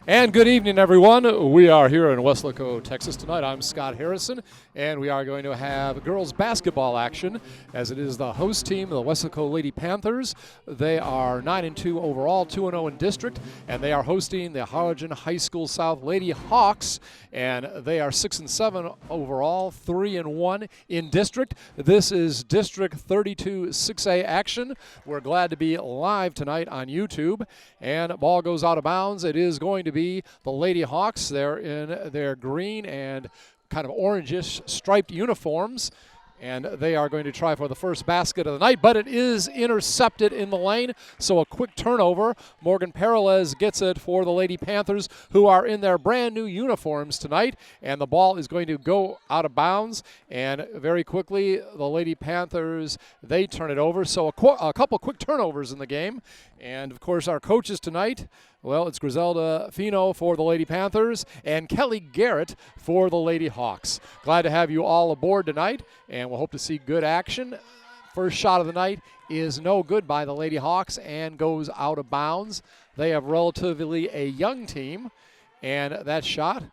And good evening, everyone. We are here in Weslaco, Texas tonight. I'm Scott Harrison, and we are going to have girls basketball action as it is the host team, the Weslaco Lady Panthers. They are 9-2 overall, 2-0 in district, and they are hosting the Harlingen High School South Lady Hawks, and they are 6-7 overall, 3-1 in district. This is District 32 6A action. We're glad to be live tonight on YouTube, and ball goes out of bounds. It is going to be the Lady Hawks. They're in their green and kind of orangish striped uniforms, and they are going to try for the first basket of the night, but it is intercepted in the lane, so a quick turnover. Morgan Peralez gets it for the Lady Panthers, who are in their brand new uniforms tonight, and the ball is going to go out of bounds, and very quickly the Lady Panthers, they turn it over. So a couple quick turnovers in the game, and of course our coaches tonight, well, it's Griselda Fino for the Lady Panthers and Kelly Garrett for the Lady Hawks. Glad to have you all aboard tonight, and we'll hope to see good action. First shot of the night is no good by the Lady Hawks and goes out of bounds. They have relatively a young team, and that shot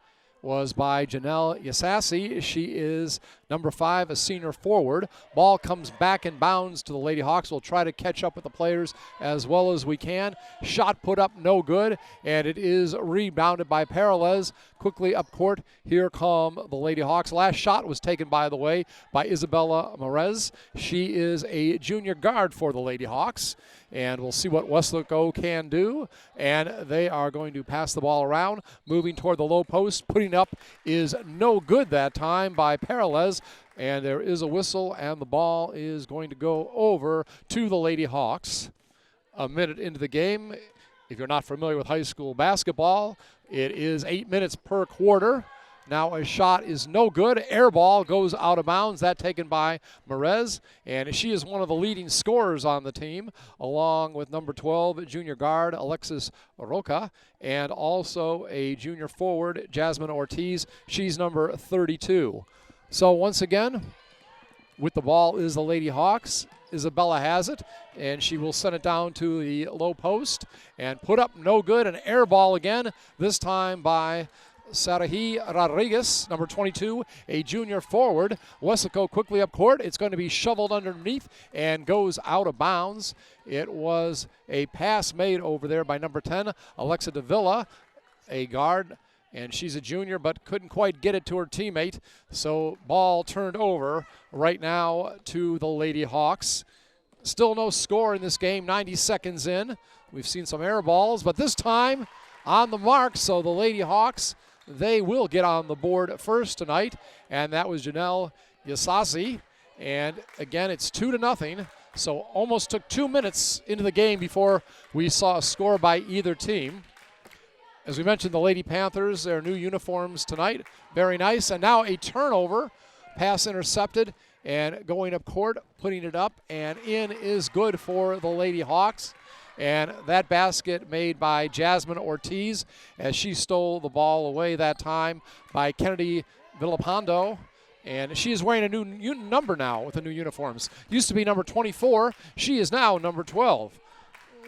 was by Janelle Yasassi. She is number 5, a senior forward. Ball comes back in bounds to the Lady Hawks. We'll try to catch up with the players as well as we can. Shot put up no good, and it is rebounded by Peralez. Quickly up court, here come the Lady Hawks. Last shot was taken, by the way, by Isabella Merez. She is a junior guard for the Lady Hawks, and we'll see what Weslaco can do. And they are going to pass the ball around, moving toward the low post. Putting up is no good that time by Peralez, and there is a whistle, and the ball is going to go over to the Lady Hawks. A minute into the game. If you're not familiar with high school basketball, it is 8 minutes per quarter. Now a shot is no good. Air ball goes out of bounds. That taken by Merez, and she is one of the leading scorers on the team, along with number 12, junior guard Alexis Roca, and also a junior forward, Jasmine Ortiz. She's number 32. So once again, with the ball is the Lady Hawks. Isabella has it, and she will send it down to the low post and put up no good. An air ball again, this time by Sarahi Rodriguez, number 22, a junior forward. Weslaco quickly up court. It's going to be shoveled underneath and goes out of bounds. It was a pass made over there by number 10, Alexa Davila, a guard, and she's a junior but couldn't quite get it to her teammate. So ball turned over right now to the Lady Hawks. Still no score in this game, 90 seconds in. We've seen some air balls, but this time on the mark, so the Lady Hawks, they will get on the board first tonight, and that was Janelle Yasasi. And again, it's 2-0, so almost took 2 minutes into the game before we saw a score by either team. As we mentioned, the Lady Panthers, their new uniforms tonight, very nice. And now a turnover, pass intercepted, and going up court, putting it up, and in is good for the Lady Hawks. And that basket made by Jasmine Ortiz as she stole the ball away that time by Kennedy Villapando. And she is wearing a new number now with the new uniforms. Used to be number 24. She is now number 12.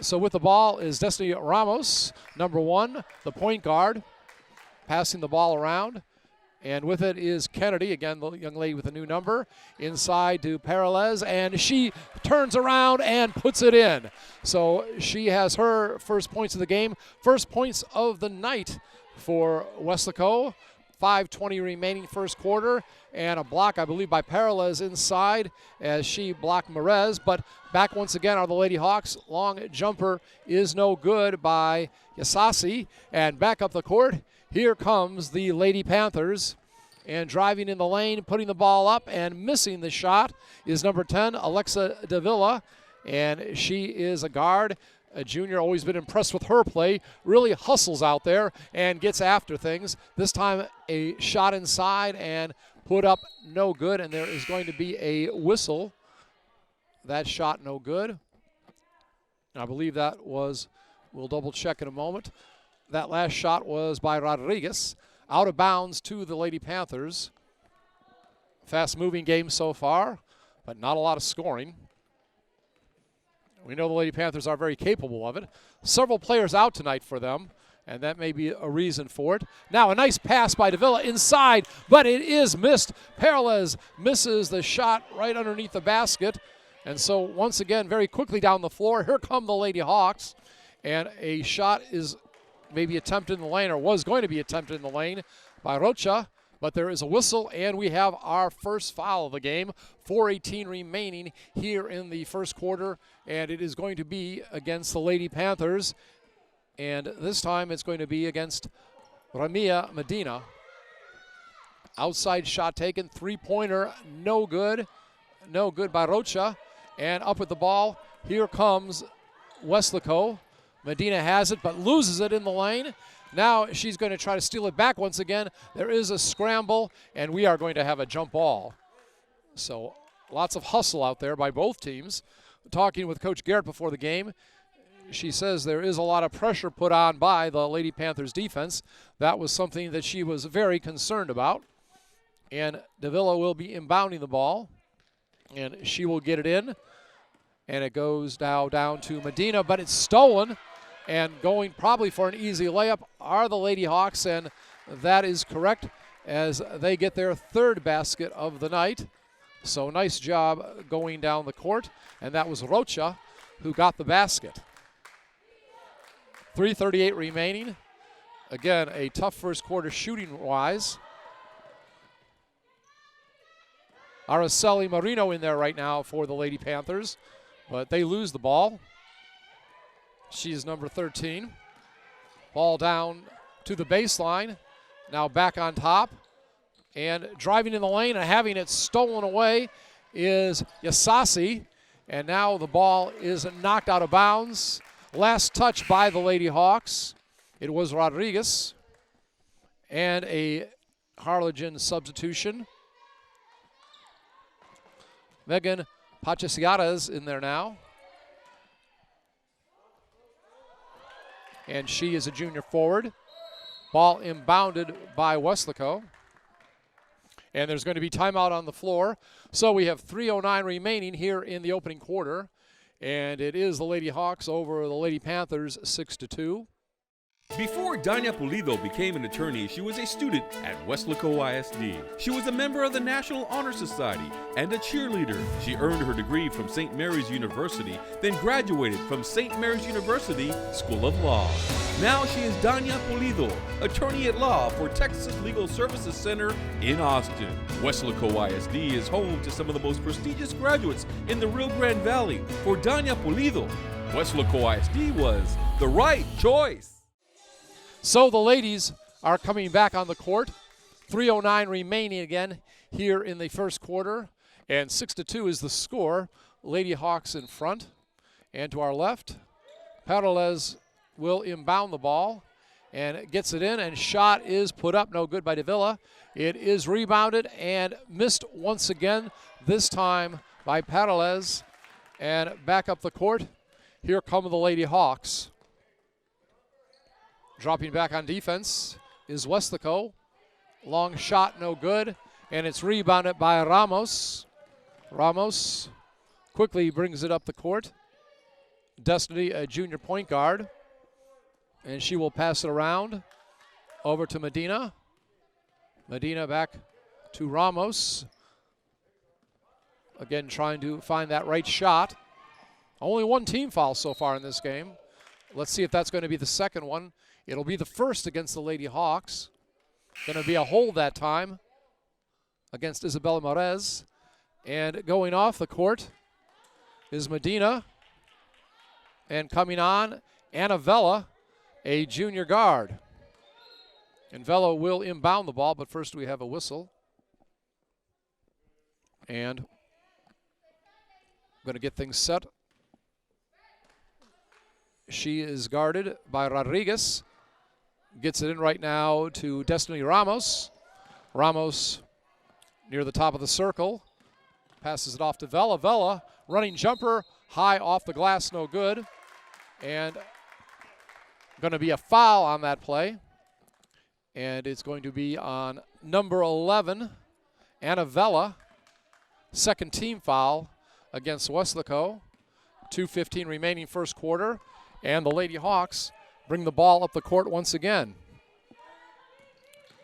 So with the ball is Destiny Ramos, number 1, the point guard, passing the ball around. And with it is Kennedy, again, the young lady with a new number, inside to Peralez, and she turns around and puts it in. So she has her first points of the game, first points of the night for Weslaco. 5:20 remaining first quarter, and a block, I believe, by Peralez inside as she blocked Merez. But back once again are the Lady Hawks. Long jumper is no good by Yasasi, and back up the court. Here comes the Lady Panthers, and driving in the lane, putting the ball up and missing the shot is number 10, Alexa Davila, and she is a guard, a junior. Always been impressed with her play, really hustles out there and gets after things. This time a shot inside and put up no good, and there is going to be a whistle. That shot no good. And I believe that was, we'll double check in a moment. That last shot was by Rodriguez, out of bounds to the Lady Panthers. Fast-moving game so far, but not a lot of scoring. We know the Lady Panthers are very capable of it. Several players out tonight for them. and that may be a reason for it. Now a nice pass by Davila inside, but it is missed. Peralez misses the shot right underneath the basket. And so once again, very quickly down the floor, here come the Lady Hawks. And a shot is maybe attempted in the lane, or was going to be attempted in the lane by Rocha. But there is a whistle, and we have our first foul of the game. 4:18 remaining here in the first quarter, and it is going to be against the Lady Panthers. And this time it's going to be against Ramia Medina. Outside shot taken, three-pointer, no good. No good by Rocha. And up with the ball, here comes Weslaco. Medina has it, but loses it in the lane. Now she's going to try to steal it back once again. There is a scramble, and we are going to have a jump ball. So lots of hustle out there by both teams. Talking with Coach Garrett before the game, she says there is a lot of pressure put on by the Lady Panthers defense. That was something that she was very concerned about. And Davila will be inbounding the ball, and she will get it in. And it goes now down to Medina, but it's stolen. And going probably for an easy layup are the Lady Hawks, and that is correct as they get their third basket of the night. So nice job going down the court, and that was Rocha who got the basket. 3:38 remaining. Again, a tough first quarter shooting-wise. Araceli Marino in there right now for the Lady Panthers, but they lose the ball. She is number 13. Ball down to the baseline. Now back on top. And driving in the lane and having it stolen away is Yasasi. And now the ball is knocked out of bounds. Last touch by the Lady Hawks. It was Rodriguez. And a Harlingen substitution. Megan Pachasiaras in there now. And she is a junior forward. Ball inbounded by Weslaco. And there's going to be timeout on the floor. So we have 3:09 remaining here in the opening quarter. And it is the Lady Hawks over the Lady Panthers 6-2. Before Dania Pulido became an attorney, she was a student at Weslaco ISD. She was a member of the National Honor Society and a cheerleader. She earned her degree from St. Mary's University, then graduated from St. Mary's University School of Law. Now she is Dania Pulido, attorney at law for Texas Legal Services Center in Austin. Weslaco ISD is home to some of the most prestigious graduates in the Rio Grande Valley. For Dania Pulido, Weslaco ISD was the right choice. So the ladies are coming back on the court. 3:09 remaining again here in the first quarter. And 6-2 is the score. Lady Hawks in front. And to our left, Peralez will inbound the ball and gets it in. And shot is put up. No good by Davila. It is rebounded and missed once again, this time by Peralez. And back up the court. Here come the Lady Hawks. Dropping back on defense is Weslaco. Long shot, no good. And it's rebounded by Ramos. Ramos quickly brings it up the court. Destiny, a junior point guard. And she will pass it around over to Medina. Medina back to Ramos. Again, trying to find that right shot. Only one team foul so far in this game. Let's see if that's going to be the second one. It'll be the first against the Lady Hawks. Going to be a hold that time against Isabella Marez. And going off the court is Medina. And coming on, Anna Vella, a junior guard. And Vella will inbound the ball, but first we have a whistle. And going to get things set. She is guarded by Rodriguez. Gets it in right now to Destiny Ramos. Ramos near the top of the circle. Passes it off to Vella. Vella, running jumper, high off the glass, no good. And going to be a foul on that play. And it's going to be on number 11, Anna Vella. Second team foul against Weslaco. 2:15 remaining first quarter. And the Lady Hawks bring the ball up the court once again.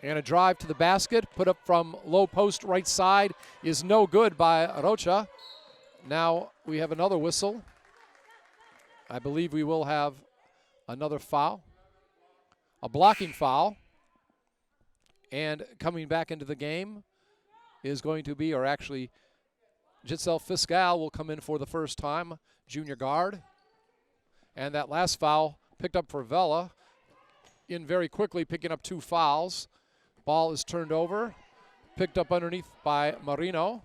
And a drive to the basket, put up from low post right side, is no good by Rocha. Now we have another whistle. I believe we will have another foul, a blocking foul. And coming back into the game is going to be, or actually, Giselle Fiscal will come in for the first time, junior guard. And that last foul picked up for Vela, in very quickly, picking up 2 fouls. Ball is turned over, picked up underneath by Marino.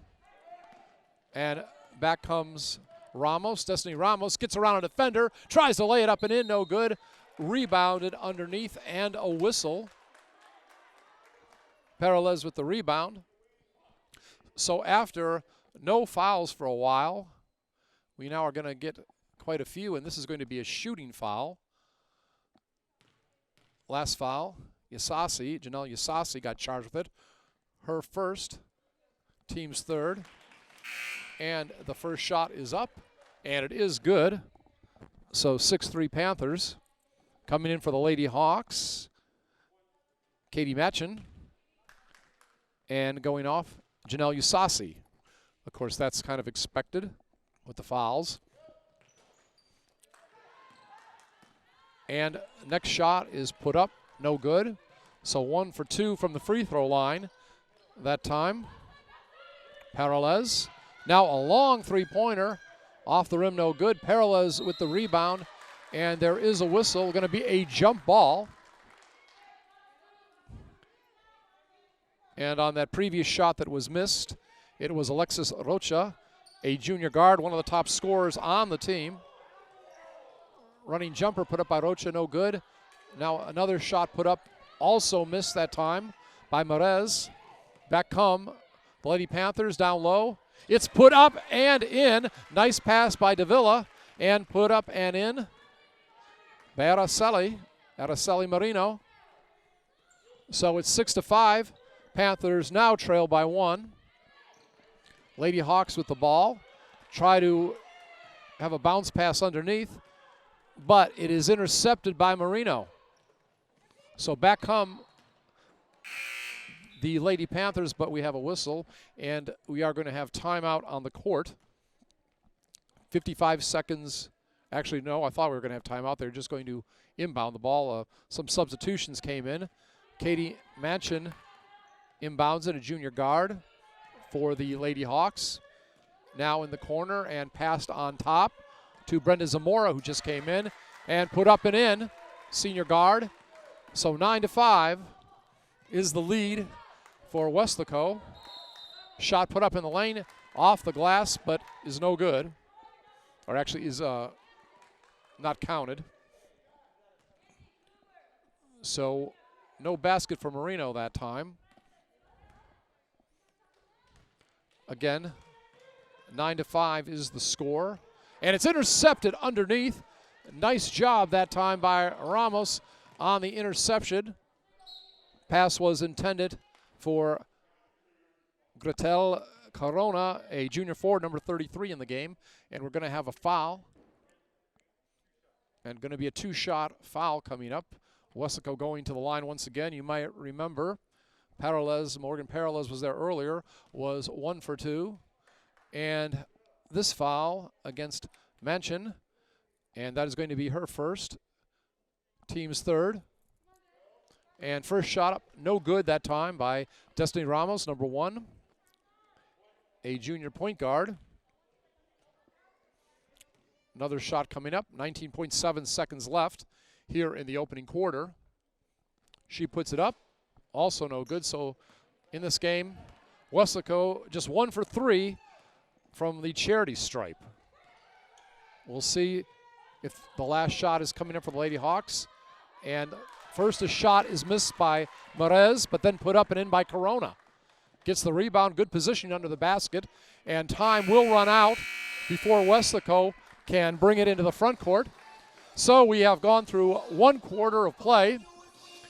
And back comes Ramos. Destiny Ramos gets around a defender, tries to lay it up and in, no good. Rebounded underneath, and a whistle. Peralez with the rebound. So after no fouls for a while, we now are going to get quite a few, and this is going to be a shooting foul. Last foul, Yasasi, Janelle Yasasi got charged with it. Her first, team's third. And the first shot is up, and it is good. So 6-3 Panthers. Coming in for the Lady Hawks, Katie Matchin. And going off, Janelle Yasasi. Of course, that's kind of expected with the fouls. And next shot is put up, no good. So 1 for 2 from the free throw line that time. Peralez. Now a long three-pointer off the rim, no good. Peralez with the rebound, and there is a whistle. Going to be a jump ball. And on that previous shot that was missed, it was Alexis Rocha, a junior guard, one of the top scorers on the team. Running jumper put up by Rocha, no good. Now another shot put up, also missed that time by Merez. Back come the Lady Panthers down low. It's put up and in. Nice pass by Davila, and put up and in by Araceli Marino. So it's 6-5. Panthers now trail by 1. Lady Hawks with the ball. Try to have a bounce pass underneath, but it is intercepted by Marino. So back come the Lady Panthers, but we have a whistle, and we are going to have timeout on the court. 55 seconds. Actually, no, I thought we were going to have timeout. They're just going to inbound the ball. Some substitutions came in. Katie Manchin inbounds it, a junior guard for the Lady Hawks. Now in the corner and passed on top to Brenda Zamora, who just came in and put up and in, senior guard. So 9-5 is the lead for Weslaco. Shot put up in the lane, off the glass, but is no good. Or actually is not counted. So no basket for Marino that time. Again, 9-5 is the score. And it's intercepted underneath. Nice job that time by Ramos on the interception. Pass was intended for Gretel Corona, a junior forward, number 33 in the game. And we're going to have a foul. And going to be a 2-shot foul coming up. Weslaco going to the line once again. You might remember Morgan Peralez was there earlier, was 1 for 2. And this foul against Manchin, and that is going to be her first, team's third. And first shot up, no good that time by Destiny Ramos, number 1, a junior point guard. Another shot coming up, 19.7 seconds left here in the opening quarter. She puts it up, also no good. So in this game, Weslaco just 1 for 3 from the charity stripe. We'll see if the last shot is coming up for the Lady Hawks. And first a shot is missed by Merez, but then put up and in by Corona. Gets the rebound, good position under the basket, and time will run out before Weslaco can bring it into the front court. So we have gone through 1 quarter of play.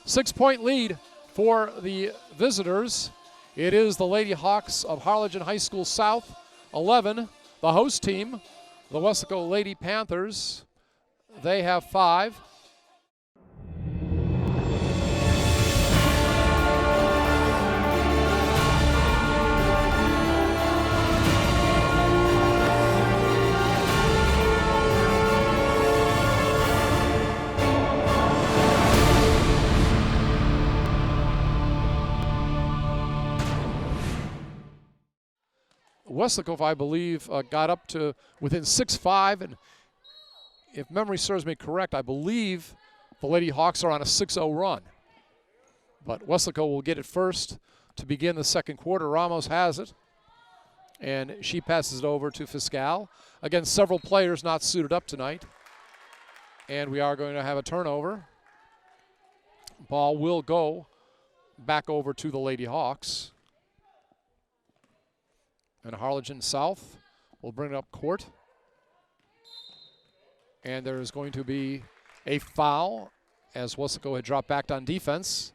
6-point lead for the visitors. It is the Lady Hawks of Harlingen High School South, 11. The host team, the Weslaco Lady Panthers, they have 5. Weslaco, I believe, got up to within 6-5, and if memory serves me correct, I believe the Lady Hawks are on a 6-0 run. But Weslaco will get it first to begin the second quarter. Ramos has it, and she passes it over to Fiscal. Again, several players not suited up tonight, and we are going to have a turnover. Ball will go back over to the Lady Hawks. And Harlingen South will bring it up court. And there is going to be a foul as Weslaco had dropped back on defense.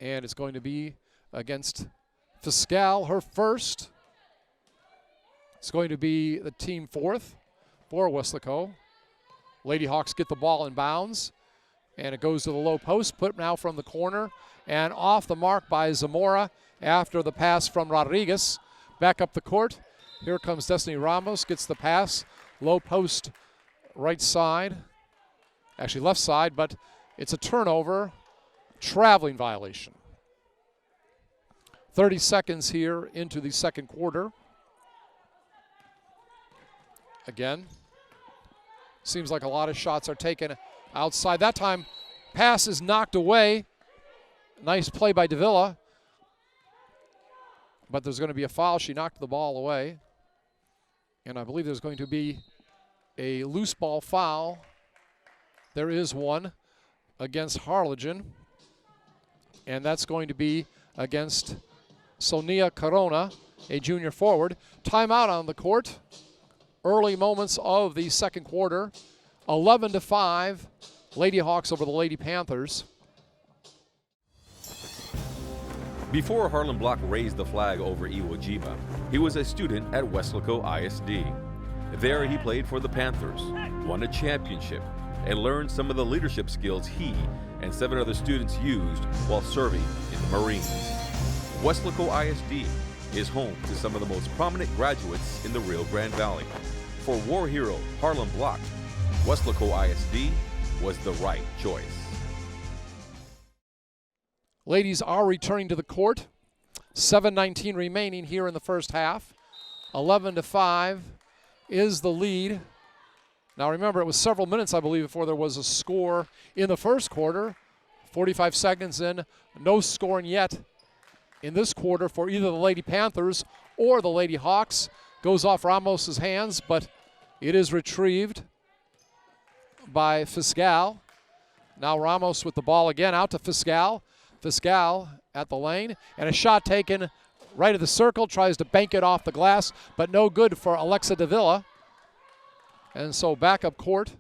And it's going to be against Fiscal, her first. It's going to be the team fourth for Weslaco. Lady Hawks get the ball in bounds. And it goes to the low post, put now from the corner. And off the mark by Zamora after the pass from Rodriguez. Back up the court. Here comes Destiny Ramos, gets the pass. Low post right side. Actually left side, but it's a turnover. Traveling violation. 30 seconds here into the second quarter. Again, seems like a lot of shots are taken outside. That time, pass is knocked away. Nice play by Davila. But there's going to be a foul. She knocked the ball away. And I believe there's going to be a loose ball foul. There is one against Harlingen. And that's going to be against Sonia Corona, a junior forward. Timeout on the court. Early moments of the second quarter. 11-5. Lady Hawks over the Lady Panthers. Before Harlan Block raised the flag over Iwo Jima, he was a student at Weslaco ISD. There he played for the Panthers, won a championship, and learned some of the leadership skills he and 7 other students used while serving in the Marines. Weslaco ISD is home to some of the most prominent graduates in the Rio Grande Valley. For war hero Harlan Block, Weslaco ISD was the right choice. Ladies are returning to the court. 7:19 remaining here in the first half. 11-5 is the lead. Now remember, it was several minutes, I believe, before there was a score in the first quarter. 45 seconds in, no scoring yet in this quarter for either the Lady Panthers or the Lady Hawks. Goes off Ramos's hands, but it is retrieved by Fiscal. Now Ramos with the ball again, out to Fiscal. Fiscal at the lane, and a shot taken right of the circle, tries to bank it off the glass, but no good for Alexa Davila. And so back up court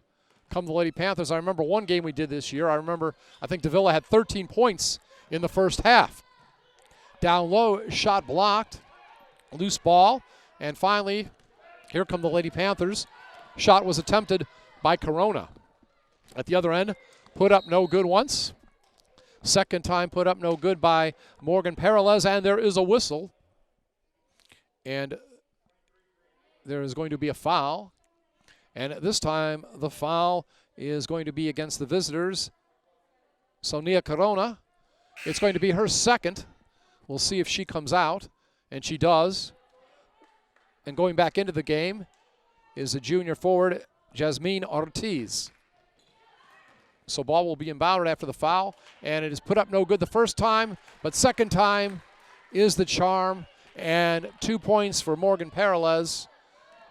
come the Lady Panthers. I remember one game we did this year. I think Davila had 13 points in the first half. Down low, shot blocked, loose ball, and finally, here come the Lady Panthers. Shot was attempted by Corona. At the other end, put up no good once. Second time put up no good by Morgan Peralez, and there is a whistle. And there is going to be a foul. And this time the foul is going to be against the visitors, Sonia Corona. It's going to be her second. We'll see if she comes out, and she does. And going back into the game is the junior forward, Jasmine Ortiz. So ball will be inbounded after the foul, and it is put up no good the first time, but second time is the charm, and 2 points for Morgan Peralez.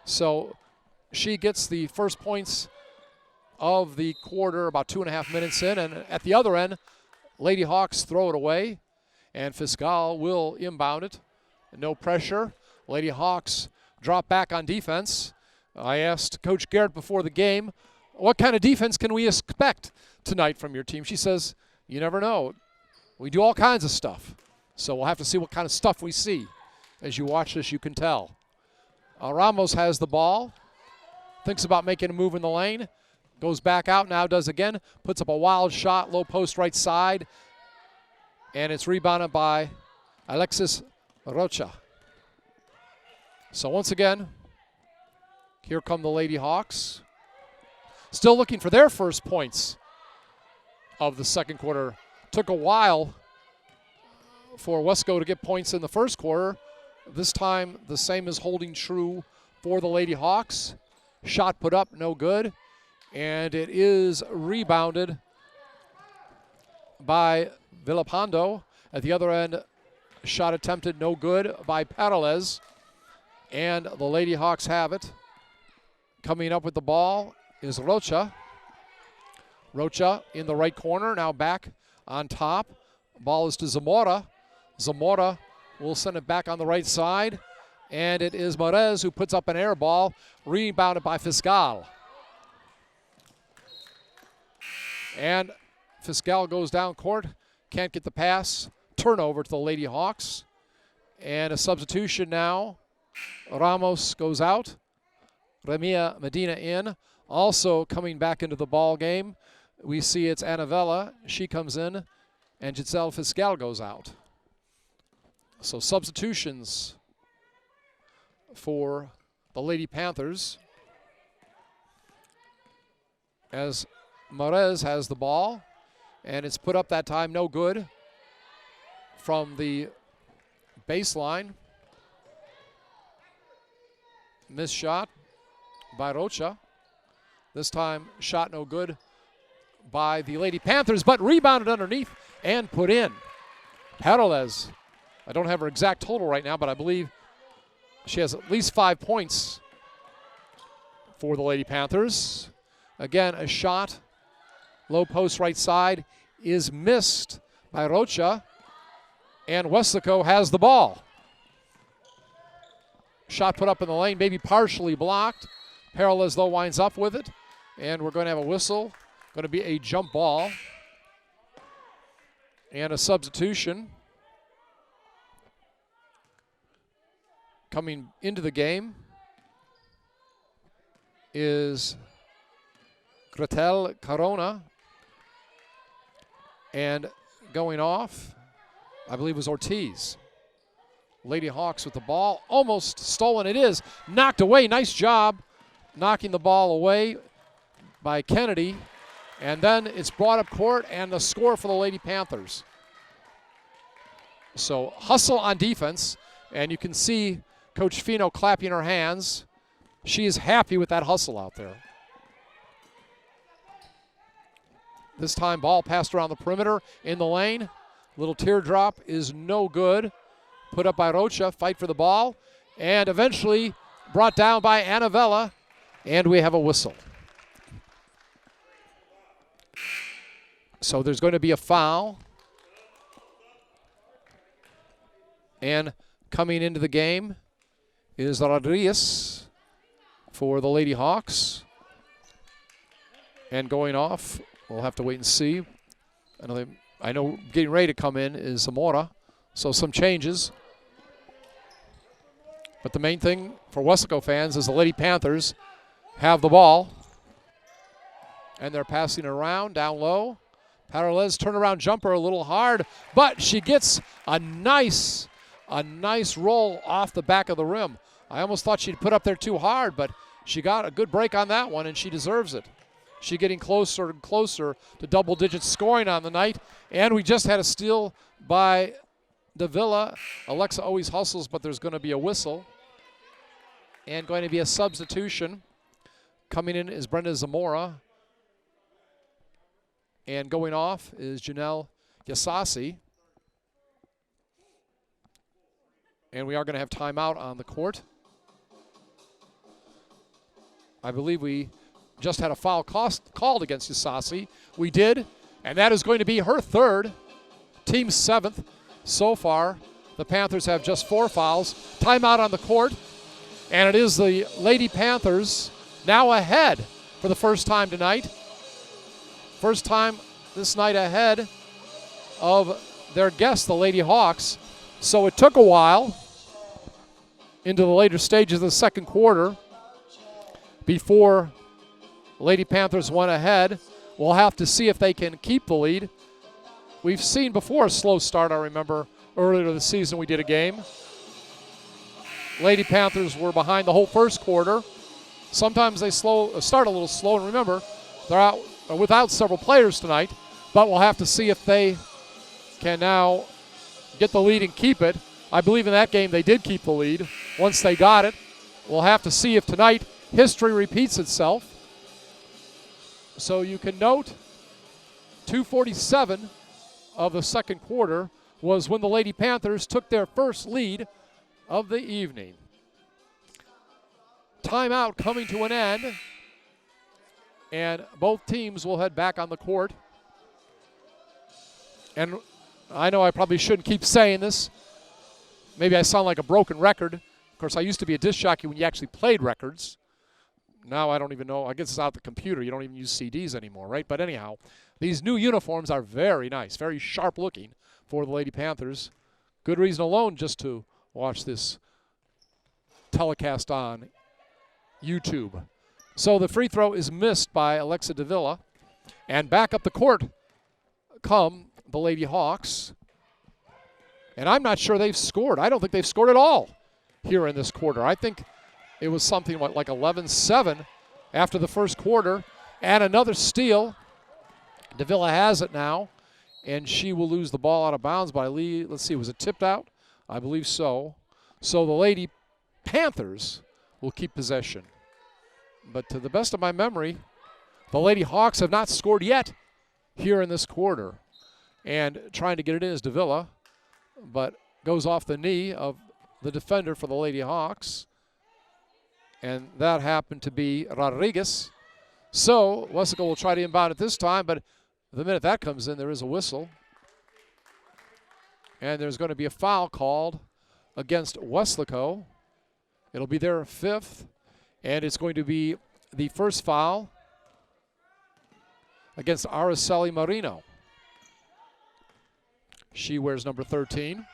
So she gets the first points of the quarter about 2.5 minutes in, and at the other end, Lady Hawks throw it away, and Fiscal will inbound it. No pressure. Lady Hawks drop back on defense. I asked Coach Garrett before the game, what kind of defense can we expect tonight from your team? She says, you never know. We do all kinds of stuff. So we'll have to see what kind of stuff we see. As you watch this, you can tell. Ramos has the ball. Thinks about making a move in the lane. Goes back out, now does again. Puts up a wild shot, low post right side. And it's rebounded by Alexis Rocha. So once again, here come the Lady Hawks. Still looking for their first points of the second quarter. Took a while for Wesco to get points in the first quarter. This time, the same is holding true for the Lady Hawks. Shot put up, no good. And it is rebounded by Villalpando. At the other end, shot attempted, no good by Peralez. And the Lady Hawks have it. Coming up with the ball is Rocha. Rocha in the right corner, now back on top. Ball is to Zamora. Zamora will send it back on the right side. And it is Morez who puts up an air ball, rebounded by Fiscal. And Fiscal goes down court, can't get the pass. Turnover to the Lady Hawks. And a substitution now. Ramos goes out. Remia Medina in. Also coming back into the ball game, we see it's Annavella. She comes in, and Giselle Fiscal goes out. So substitutions for the Lady Panthers as Morez has the ball, and it's put up that time, no good from the baseline. Missed shot by Rocha. This time, shot no good by the Lady Panthers, but rebounded underneath and put in. Peralez, I don't have her exact total right now, but I believe she has at least 5 points for the Lady Panthers. Again, a shot, low post right side, is missed by Rocha, and Weslaco has the ball. Shot put up in the lane, maybe partially blocked. Peralez, though, winds up with it, and we're going to have a whistle. Going to be a jump ball and a substitution. Coming into the game is Gretel Carona, and going off, I believe, was Ortiz. Lady Hawks with the ball, almost stolen. It is knocked away. Nice job knocking the ball away by Kennedy. And then it's brought up court, and the score for the Lady Panthers. So hustle on defense, and you can see Coach Fino clapping her hands. She is happy with that hustle out there. This time, ball passed around the perimeter in the lane. Little teardrop is no good. Put up by Rocha, fight for the ball, and eventually brought down by Annavella, and we have a whistle. So there's going to be a foul. And coming into the game is Rodriguez for the Lady Hawks. And going off, we'll have to wait and see. I know getting ready to come in is Zamora. So some changes. But the main thing for Weslaco fans is the Lady Panthers have the ball. And they're passing it around down low. Peralez turnaround jumper a little hard, but she gets a nice roll off the back of the rim. I almost thought she'd put up there too hard, but she got a good break on that one, and she deserves it. She getting closer and closer to double-digit scoring on the night, and we just had a steal by Davila. Alexa always hustles, but there's going to be a whistle and going to be a substitution. Coming in is Brenda Zamora. And going off is Janelle Yasasi. And we are going to have timeout on the court. I believe we just had a foul called against Yasasi. We did, and that is going to be her third, team's 7th. So far, the Panthers have just 4 fouls. Timeout on the court, and it is the Lady Panthers now ahead for the first time tonight. First time this night ahead of their guests, the Lady Hawks. So it took a while into the later stages of the second quarter before Lady Panthers went ahead. We'll have to see if they can keep the lead. We've seen before a slow start. I remember earlier this season we did a game. Lady Panthers were behind the whole first quarter. Sometimes they start a little slow, and remember, they're out without several players tonight, but we'll have to see if they can now get the lead and keep it. I believe in that game they did keep the lead once they got it. We'll have to see if tonight history repeats itself. So you can note 2:47 of the second quarter was when the Lady Panthers took their first lead of the evening. Timeout coming to an end, and both teams will head back on the court. And I know I probably shouldn't keep saying this. Maybe I sound like a broken record. Of course, I used to be a disc jockey when you actually played records. Now I don't even know. I guess it's out the computer. You don't even use CDs anymore, right? But anyhow, these new uniforms are very nice, very sharp looking for the Lady Panthers. Good reason alone just to watch this telecast on YouTube. So the free throw is missed by Alexa Davila. And back up the court come the Lady Hawks. And I'm not sure they've scored. I don't think they've scored at all here in this quarter. I think it was something like 11-7 after the first quarter. And another steal. Davila has it now. And she will lose the ball out of bounds by Lee. Let's see, was it tipped out? I believe so. So the Lady Panthers will keep possession. But to the best of my memory, the Lady Hawks have not scored yet here in this quarter. And trying to get it in is Davila, but goes off the knee of the defender for the Lady Hawks. And that happened to be Rodriguez. So Weslaco will try to inbound it this time, but the minute that comes in, there is a whistle. And there's going to be a foul called against Weslaco. It'll be their fifth, and it's going to be the first foul against Araceli Marino. She wears number 13.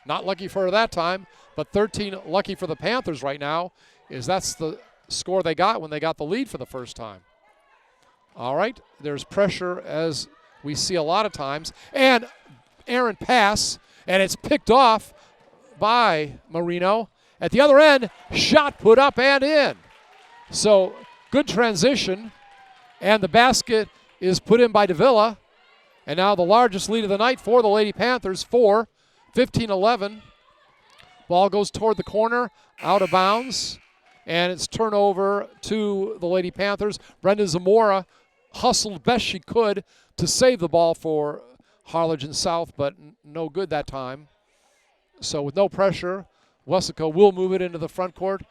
Not lucky for her that time, but 13 lucky for the Panthers right now, is that's the score they got when they got the lead for the first time. All right, there's pressure as we see a lot of times. And errant pass, and it's picked off by Marino. At the other end, shot put up and in. So good transition, and the basket is put in by Davila. And now the largest lead of the night for the Lady Panthers, 15-11. Ball goes toward the corner, out of bounds, and it's turnover to the Lady Panthers. Brenda Zamora hustled best she could to save the ball for Harlingen South, but no good that time. So with no pressure, Weslaco will move it into the front court.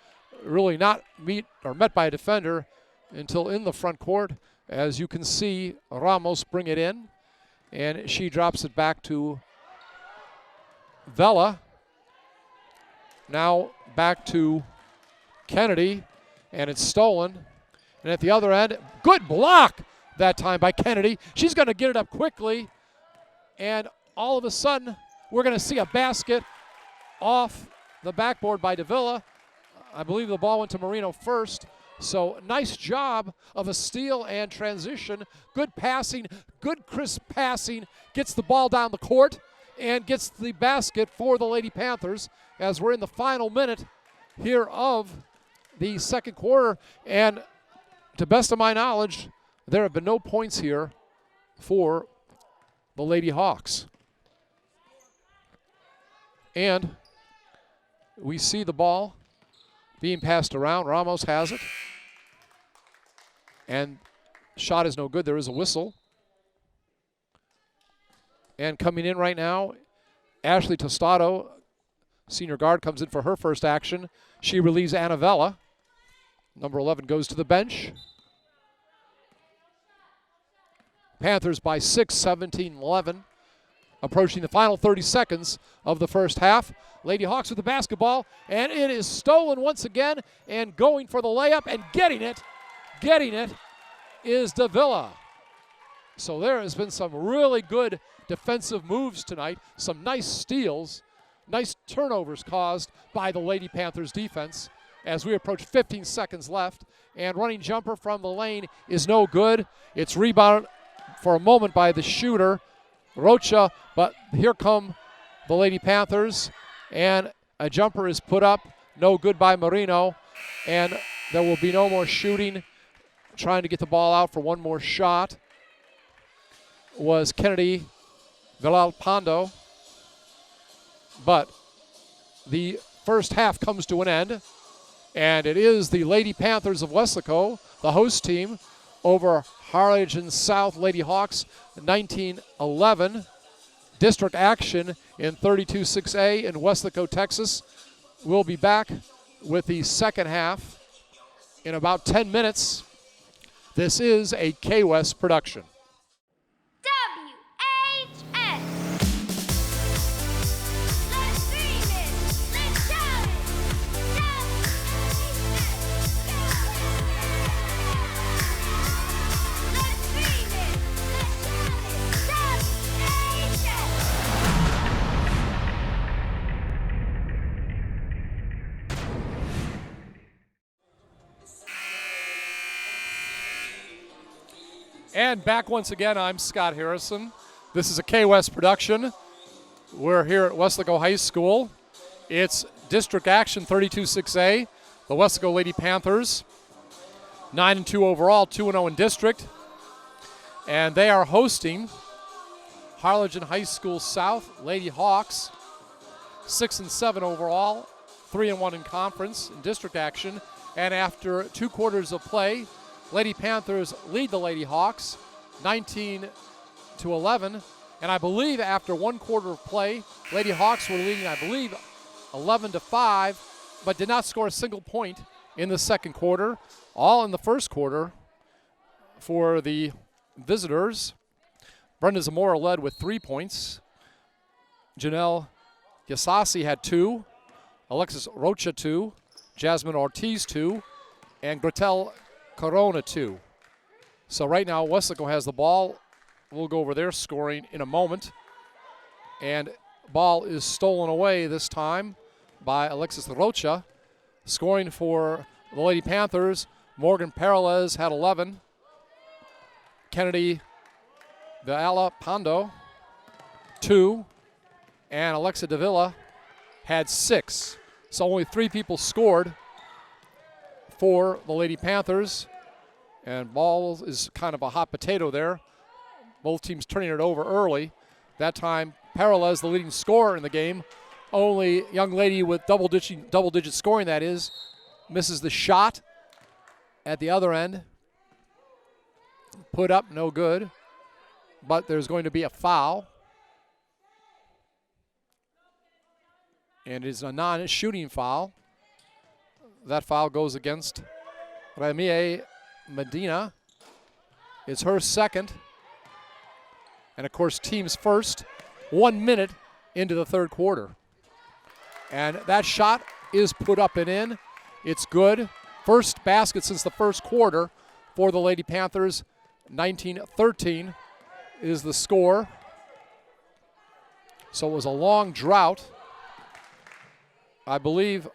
Really not met by a defender until in the front court. As you can see, Ramos bring it in, and she drops it back to Vela. Now back to Kennedy, and it's stolen. And at the other end, good block that time by Kennedy. She's going to get it up quickly, and all of a sudden, we're going to see a basket off the backboard by Davila. I believe the ball went to Marino first. So nice job of a steal and transition. Good passing, good crisp passing. Gets the ball down the court and gets the basket for the Lady Panthers as we're in the final minute here of the second quarter. And to best of my knowledge, there have been no points here for the Lady Hawks. And we see the ball being passed around. Ramos has it. And shot is no good. There is a whistle. And coming in right now, Ashley Tostado, senior guard, comes in for her first action. She relieves Annavella. Number 11 goes to the bench. Panthers by 6, 17-11. Approaching the final 30 seconds of the first half. Lady Hawks with the basketball, and it is stolen once again, and going for the layup and getting it is Davila. So there has been some really good defensive moves tonight, some nice steals, nice turnovers caused by the Lady Panthers defense as we approach 15 seconds left, and running jumper from the lane is no good. It's rebounded for a moment by the shooter, Rocha, but here come the Lady Panthers, and a jumper is put up, no good by Marino, and there will be no more shooting. Trying to get the ball out for one more shot was Kennedy Villalpando, but the first half comes to an end, and it is the Lady Panthers of Weslaco, the host team, over Harlingen South Lady Hawks, 1911. District action in 32-6A in Weslaco, Texas. We'll be back with the second half in about 10 minutes. This is a K-West production. WHS. Let's dream it. Let's shout it. Let's dream it. Let's shout it. WHS. And back once again, I'm Scott Harrison. This is a K-West production. We're here at Weslaco High School. It's district action 32-6A. The Weslaco Lady Panthers, 9-2 overall, 2-0 in district. And they are hosting Harlingen High School South Lady Hawks, 6-7 overall, 3-1 in conference in district action. And after 2 quarters of play, Lady Panthers lead the Lady Hawks 19-11, and I believe after 1 quarter of play, Lady Hawks were leading, I believe, 11-5, but did not score a single point in the second quarter. All in the first quarter for the visitors. Brenda Zamora led with 3 points. Janelle Yasasi had 2, Alexis Rocha 2, Jasmine Ortiz 2, and Gretel Corona 2. So right now Weslaco has the ball. We'll go over their scoring in a moment. And ball is stolen away this time by Alexis Rocha. Scoring for the Lady Panthers, Morgan Peralez had 11. Kennedy Viala Pando, 2. And Alexa Davila had 6. So only 3 people scored for the Lady Panthers, and ball is kind of a hot potato there. Both teams turning it over early. That time, Peralez, the leading scorer in the game, only young lady with double-digit scoring, that is, misses the shot at the other end. Put up, no good, but there's going to be a foul. And it is a non-shooting foul. That foul goes against Ramie Medina. It's her second. And of course, team's first, 1 minute into the third quarter. And that shot is put up and in. It's good. First basket since the first quarter for the Lady Panthers. 19-13 is the score. So it was a long drought. I believe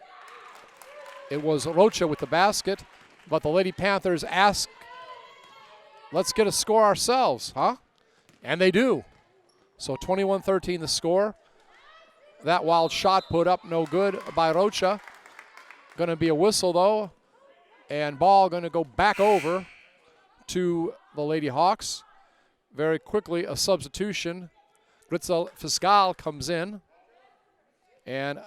it was Rocha with the basket, but the Lady Panthers asked, let's get a score ourselves, huh? And they do. So 21-13 the score. That wild shot put up, no good by Rocha. Going to be a whistle, though, and ball going to go back over to the Lady Hawks. Very quickly, a substitution. Ritzel Fiscal comes in, and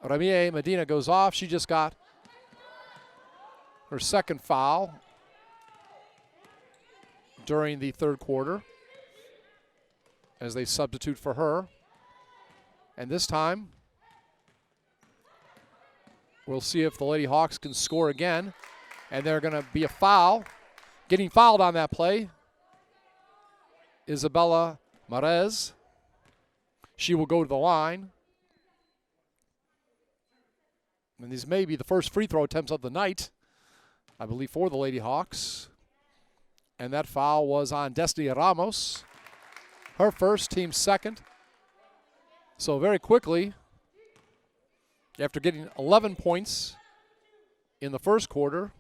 Ramie Medina goes off. She just got her second foul during the third quarter as they substitute for her. And this time, we'll see if the Lady Hawks can score again. And they're going to be a foul. Getting fouled on that play, Isabella Marez. She will go to the line. And these may be the first free throw attempts of the night, I believe, for the Lady Hawks. And that foul was on Destiny Ramos. Her first, team second. So very quickly, after getting 11 points in the first quarter,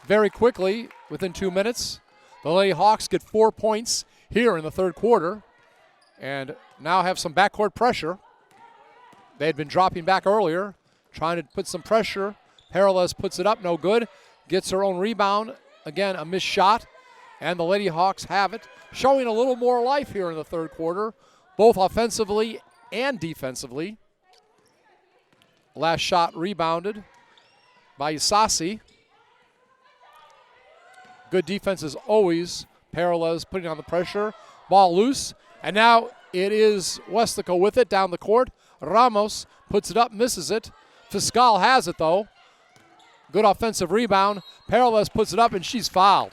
very quickly, within 2 minutes, the Lady Hawks get 4 points here in the third quarter and now have some backcourt pressure. They had been dropping back earlier, trying to put some pressure. Peralez puts it up, no good. Gets her own rebound. Again, a missed shot. And the Lady Hawks have it, showing a little more life here in the third quarter, both offensively and defensively. Last shot rebounded by Isasi. Good defense as always. Parallels putting on the pressure. Ball loose. And now it is Weslaco with it down the court. Ramos puts it up, misses it. Fiscal has it though. Good offensive rebound. Parallels puts it up and she's fouled.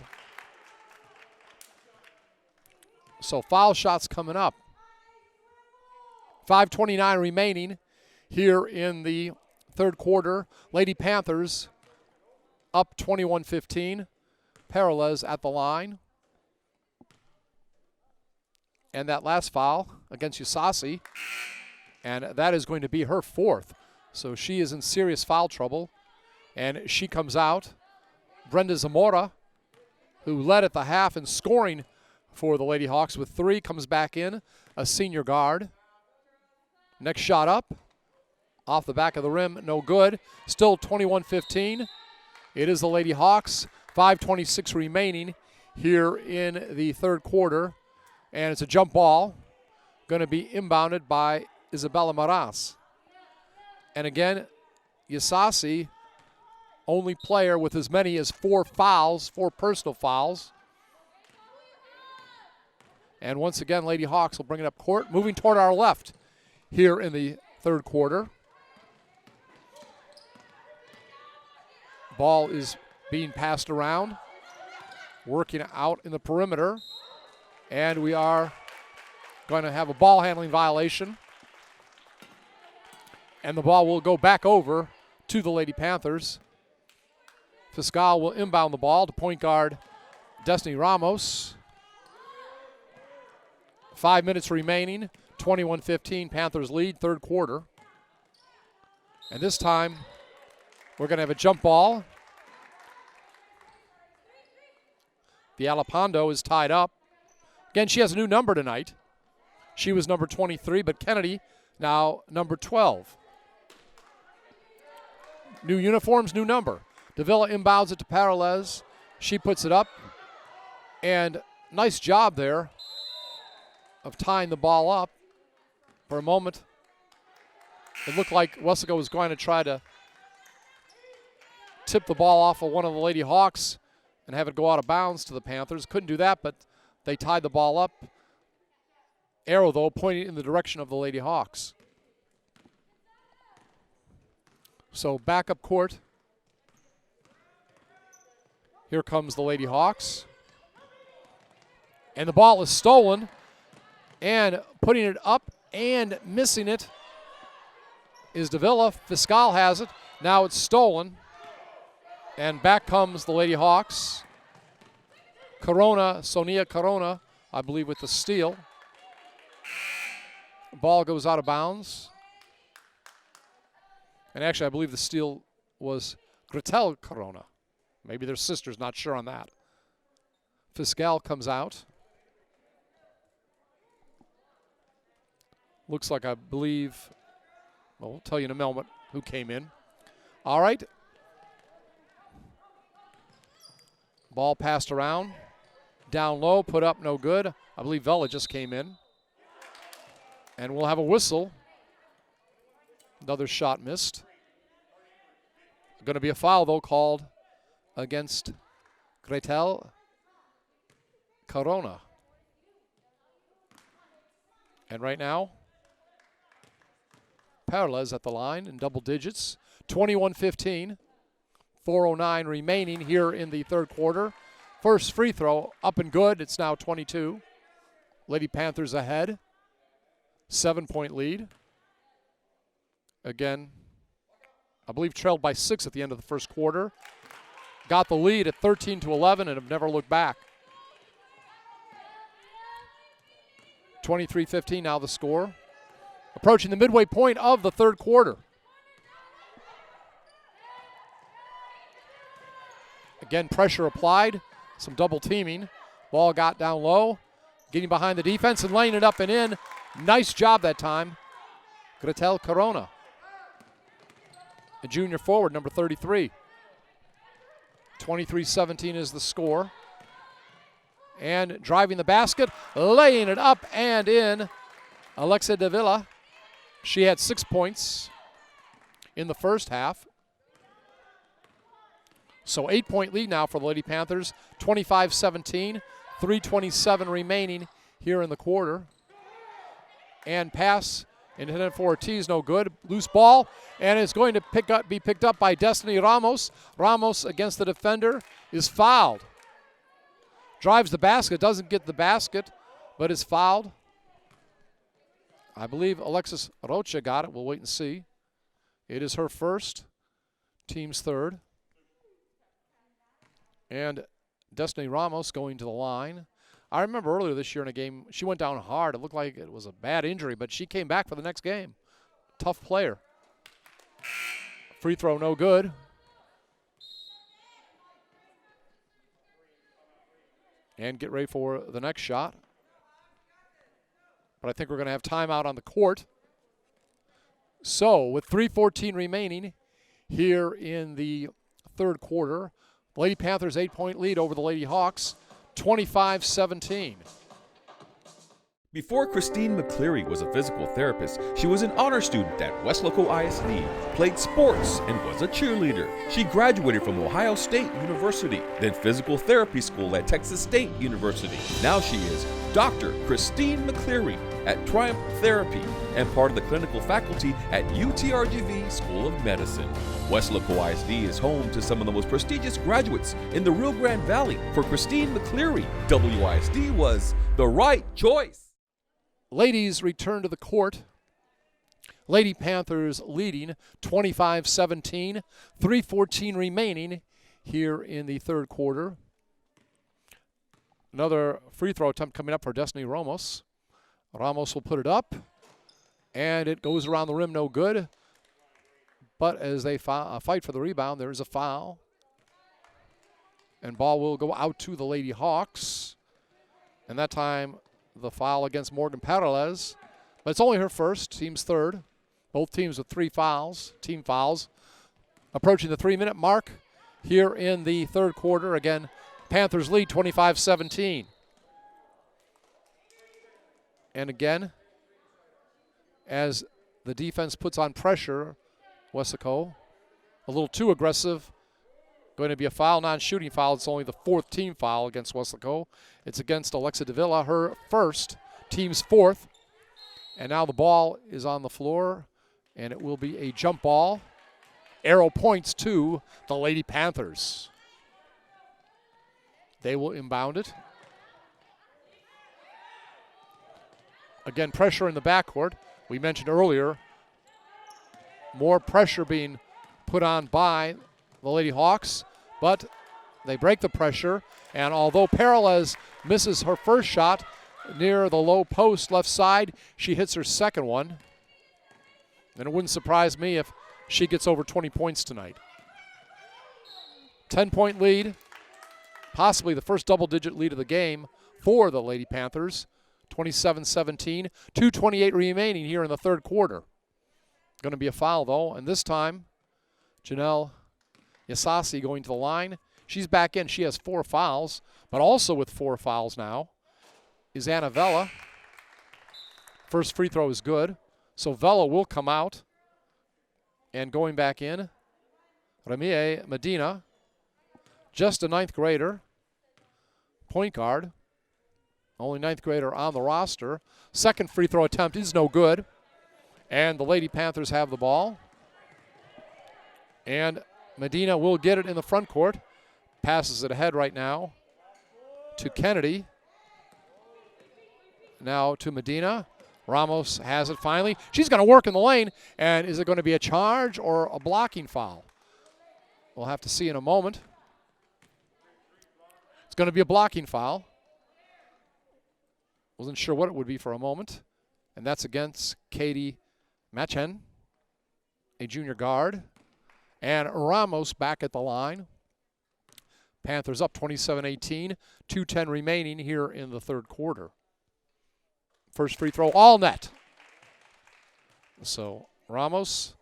So foul shots coming up. 5:29 remaining here in the third quarter. Lady Panthers up 21-15. Parallels at the line. And that last foul against Isasi. And that is going to be her fourth. So she is in serious foul trouble. And she comes out. Brenda Zamora, who led at the half in scoring for the Lady Hawks with 3, comes back in, a senior guard. Next shot up. Off the back of the rim, no good. Still 21-15. It is the Lady Hawks. 5:26 remaining here in the third quarter. And it's a jump ball. Going to be inbounded by Isabella Maras. And again, Isasi, only player with as many as 4 fouls, 4 personal fouls. And once again, Lady Hawks will bring it up court, moving toward our left here in the third quarter. Ball is being passed around, working out in the perimeter. And we are going to have a ball handling violation. And the ball will go back over to the Lady Panthers. Fiscal will inbound the ball to point guard Destiny Ramos. 5 minutes remaining, 21-15, Panthers lead, third quarter. And this time, we're going to have a jump ball. Villalpando is tied up. Again, she has a new number tonight. She was number 23, but Kennedy now number 12. New uniforms, new number. Davila inbounds it to Parallels. She puts it up. And nice job there of tying the ball up. For a moment, it looked like Weslaco was going to try to tip the ball off of one of the Lady Hawks and have it go out of bounds to the Panthers. Couldn't do that, but they tied the ball up. Arrow, though, pointing in the direction of the Lady Hawks. So back up court. Here comes the Lady Hawks. And the ball is stolen. And putting it up and missing it is Davila. Fiscal has it. Now it's stolen. And back comes the Lady Hawks. Corona, Sonia Corona, I believe, with the steal. Ball goes out of bounds. And actually, I believe the steal was Gretel Corona. Maybe they're sisters, not sure on that. Fiscal comes out. Looks like, I believe, well, we'll tell you in a moment who came in. All right. Ball passed around. Down low, put up, no good. I believe Vela just came in. And we'll have a whistle. Another shot missed. Going to be a foul, though, called against Gretel Corona. And right now, Parallels at the line in double digits. 21-15. 4:09 remaining here in the third quarter. First free throw up and good. It's now 22. Lady Panthers ahead. 7-point lead. Again, I believe trailed by 6 at the end of the first quarter. Got the lead at 13-11 and have never looked back. 23-15 now the score. Approaching the midway point of the third quarter. Again, pressure applied. Some double teaming. Ball got down low. Getting behind the defense and laying it up and in. Nice job that time. Gretel Corona. A junior forward, number 33. 23-17 is the score. And driving the basket, laying it up and in. Alexa Davila. She had 6 points. in the first half. So 8-point lead now for the Lady Panthers, 25-17, 3:27 remaining here in the quarter. And pass intended for Ortiz, no good. Loose ball, and it's going to be picked up by Destiny Ramos. Ramos against the defender is fouled. Drives the basket, doesn't get the basket, but is fouled. I believe Alexis Rocha got it. We'll wait and see. It is her first, team's third. And Destiny Ramos going to the line. I remember earlier this year in a game, she went down hard. It looked like it was a bad injury, but she came back for the next game. Tough player. Free throw, no good. And get ready for the next shot. But I think we're going to have timeout on the court. So with 3:14 remaining here in the third quarter, the Lady Panthers 8-point lead over the Lady Hawks, 25-17. Before Christine McCleary was a physical therapist, she was an honor student at Weslaco ISD, played sports, and was a cheerleader. She graduated from Ohio State University, then physical therapy school at Texas State University. Now she is Dr. Christine McCleary at Triumph Therapy and part of the clinical faculty at UTRGV School of Medicine. Weslaco ISD is home to some of the most prestigious graduates in the Rio Grande Valley. For Christine McCleary, WISD was the right choice. Ladies return to the court. Lady Panthers leading 25-17, 3:14 remaining here in the third quarter. Another free throw attempt coming up for Destiny Ramos. Ramos will put it up, and it goes around the rim, no good. But as they fight for the rebound, there is a foul. And ball will go out to the Lady Hawks. And that time, the foul against Morgan Peralez. But it's only her first, team's third. Both teams with 3 fouls, team fouls. Approaching the 3-minute mark here in the third quarter. Again, Panthers lead 25-17. And again, as the defense puts on pressure, Weslaco, a little too aggressive. Going to be a foul, non-shooting foul. It's only the 4th team foul against Weslaco. It's against Alexa Davila, her first, team's 4th. And now the ball is on the floor, and it will be a jump ball. Arrow points to the Lady Panthers. They will inbound it. Again, pressure in the backcourt. We mentioned earlier, more pressure being put on by the Lady Hawks, but they break the pressure. And although Peralez misses her first shot near the low post left side, she hits her second one. And it wouldn't surprise me if she gets over 20 points tonight. 10-point lead, possibly the first double-digit lead of the game for the Lady Panthers. 27-17, 2:28 remaining here in the third quarter. Going to be a foul, though, and this time, Janelle Yasasi going to the line. She's back in. She has 4 fouls, but also with 4 fouls now is Anna Vella. First free throw is good, so Vella will come out. And going back in, Ramie Medina, just a 9th grader, point guard. Only 9th grader on the roster. Second free throw attempt is no good. And the Lady Panthers have the ball. And Medina will get it in the front court. Passes it ahead right now to Kennedy. Now to Medina. Ramos has it finally. She's going to work in the lane. And is it going to be a charge or a blocking foul? We'll have to see in a moment. It's going to be a blocking foul. Wasn't sure what it would be for a moment. And that's against Katie Machen, a junior guard. And Ramos back at the line. Panthers up 27-18, 2:10 remaining here in the third quarter. First free throw, all net. So Ramos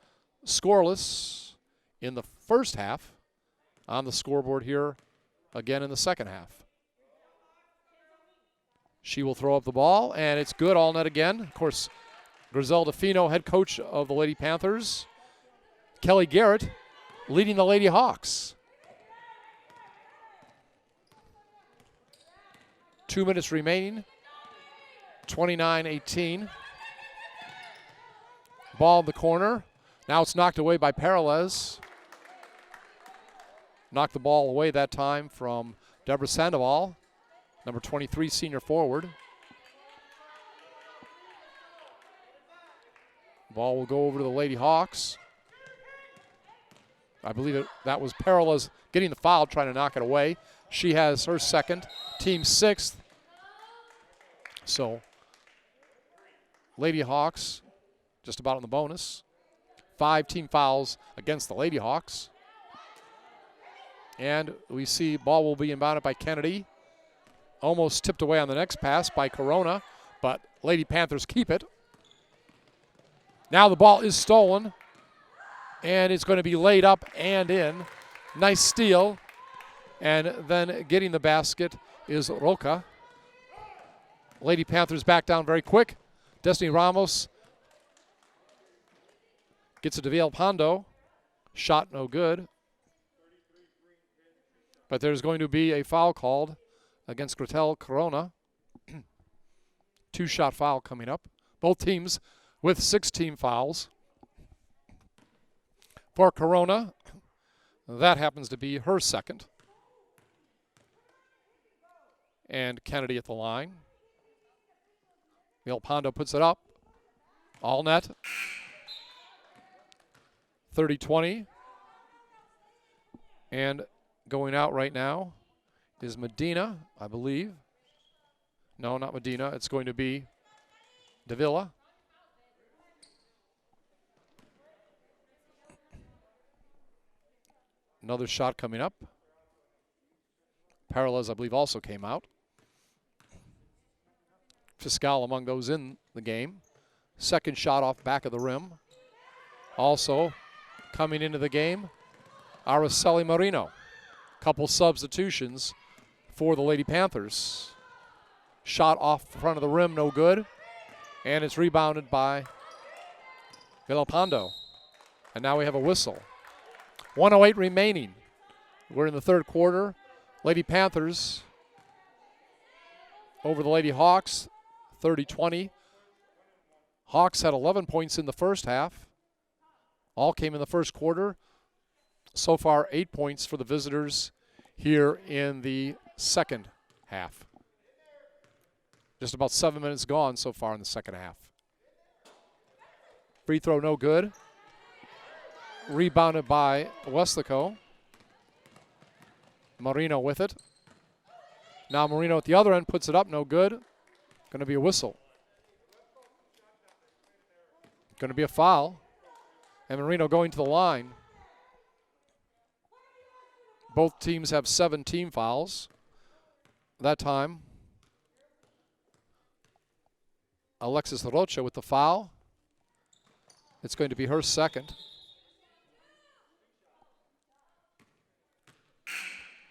scoreless in the first half. On the scoreboard here again in the second half. She will throw up the ball, and it's good, all net again. Of course, Griselda Fino, head coach of the Lady Panthers, Kelly Garrett leading the Lady Hawks. 2 minutes remaining. 29-18. Ball in the corner. Now it's knocked away by Peralez. Knocked the ball away that time from Deborah Sandoval, number 23 senior forward. Ball will go over to the Lady Hawks. I believe that was Peralez getting the foul, trying to knock it away. She has her second, team sixth. So Lady Hawks just about in the bonus. 5 team fouls against the Lady Hawks. And we see ball will be inbounded by Kennedy. Almost tipped away on the next pass by Corona, but Lady Panthers keep it. Now the ball is stolen, and it's going to be laid up and in. Nice steal. And then getting the basket is Roca. Lady Panthers back down very quick. Destiny Ramos gets it to Villalpando. Shot no good. But there's going to be a foul called against Gretel Corona. 2-shot foul coming up. Both teams with 6 team fouls. For Corona, that happens to be her second. And Kennedy at the line. Villalpando puts it up. All net. 30-20. And going out right now is Medina, I believe. No, not Medina. It's going to be Davila. Another shot coming up. Peralez, I believe, also came out. Fiscal among those in the game. Second shot off back of the rim. Also coming into the game, Araceli Marino. Couple substitutions for the Lady Panthers. Shot off the front of the rim, no good. And it's rebounded by Villalpando. And now we have a whistle. 1:08 remaining. We're in the third quarter. Lady Panthers over the Lady Hawks, 30-20. Hawks had 11 points in the first half. All came in the first quarter. So far, 8 points for the visitors here in the second half. Just about 7 minutes gone so far in the second half. Free throw no good. Rebounded by Weslaco. Marino with it. Now Marino at the other end puts it up, no good. Going to be a whistle. Going to be a foul. And Marino going to the line. Both teams have 7 team fouls. That time, Alexis Rocha with the foul. It's going to be her second.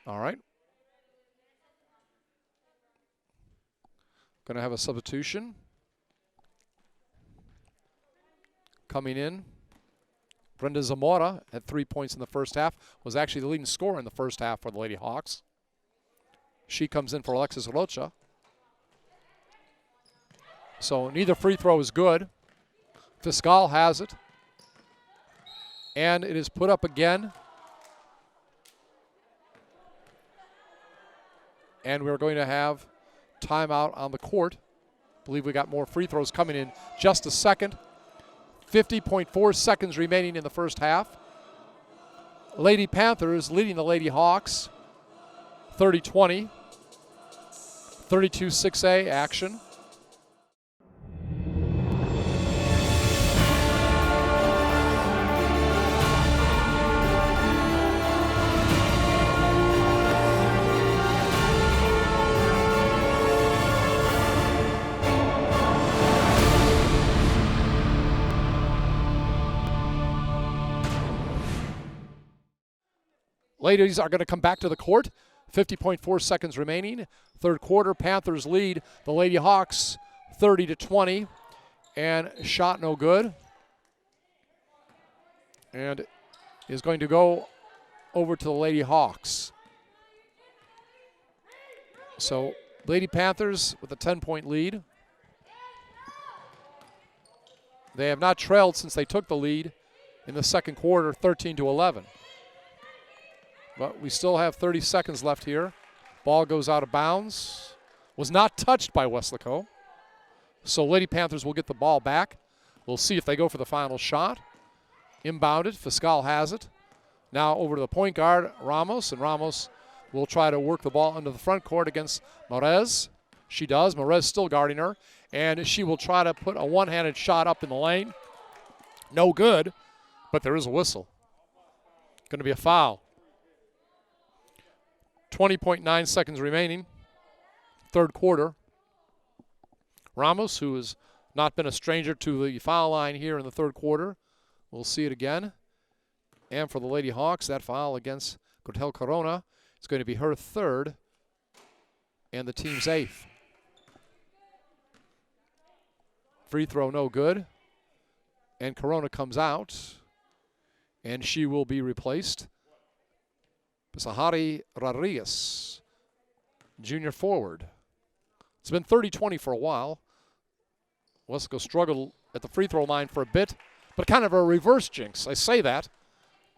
All right. Going to have a substitution. Coming in, Brenda Zamora had 3 points in the first half, was actually the leading scorer in the first half for the Lady Hawks. She comes in for Alexis Rocha. So neither free throw is good. Fiscal has it. And it is put up again. And we're going to have timeout on the court. I believe we got more free throws coming in just a second. 50.4 seconds remaining in the first half. Lady Panthers leading the Lady Hawks 30-20. 32-6A action. Ladies are going to come back to the court. 50.4 seconds remaining. Third quarter, Panthers lead the Lady Hawks 30-20. And shot no good. And is going to go over to the Lady Hawks. So Lady Panthers with a 10-point lead. They have not trailed since they took the lead in the second quarter, 13-11. But we still have 30 seconds left here. Ball goes out of bounds. Was not touched by Weslaco. So Lady Panthers will get the ball back. We'll see if they go for the final shot. Inbounded, Fiscal has it. Now over to the point guard, Ramos, and Ramos will try to work the ball into the front court against Morez. She does. Morez still guarding her, and she will try to put a one-handed shot up in the lane. No good, but there is a whistle. Going to be a foul. 20.9 seconds remaining, third quarter. Ramos, who has not been a stranger to the foul line here in the third quarter, we'll see it again. And for the Lady Hawks, that foul against Cortel Corona is going to be her third and the team's eighth. Free throw no good. And Corona comes out, and she will be replaced. Sahari Rodriguez, junior forward. It's been 30-20 for a while. Weslaco struggled at the free throw line for a bit, but kind of a reverse jinx. I say that.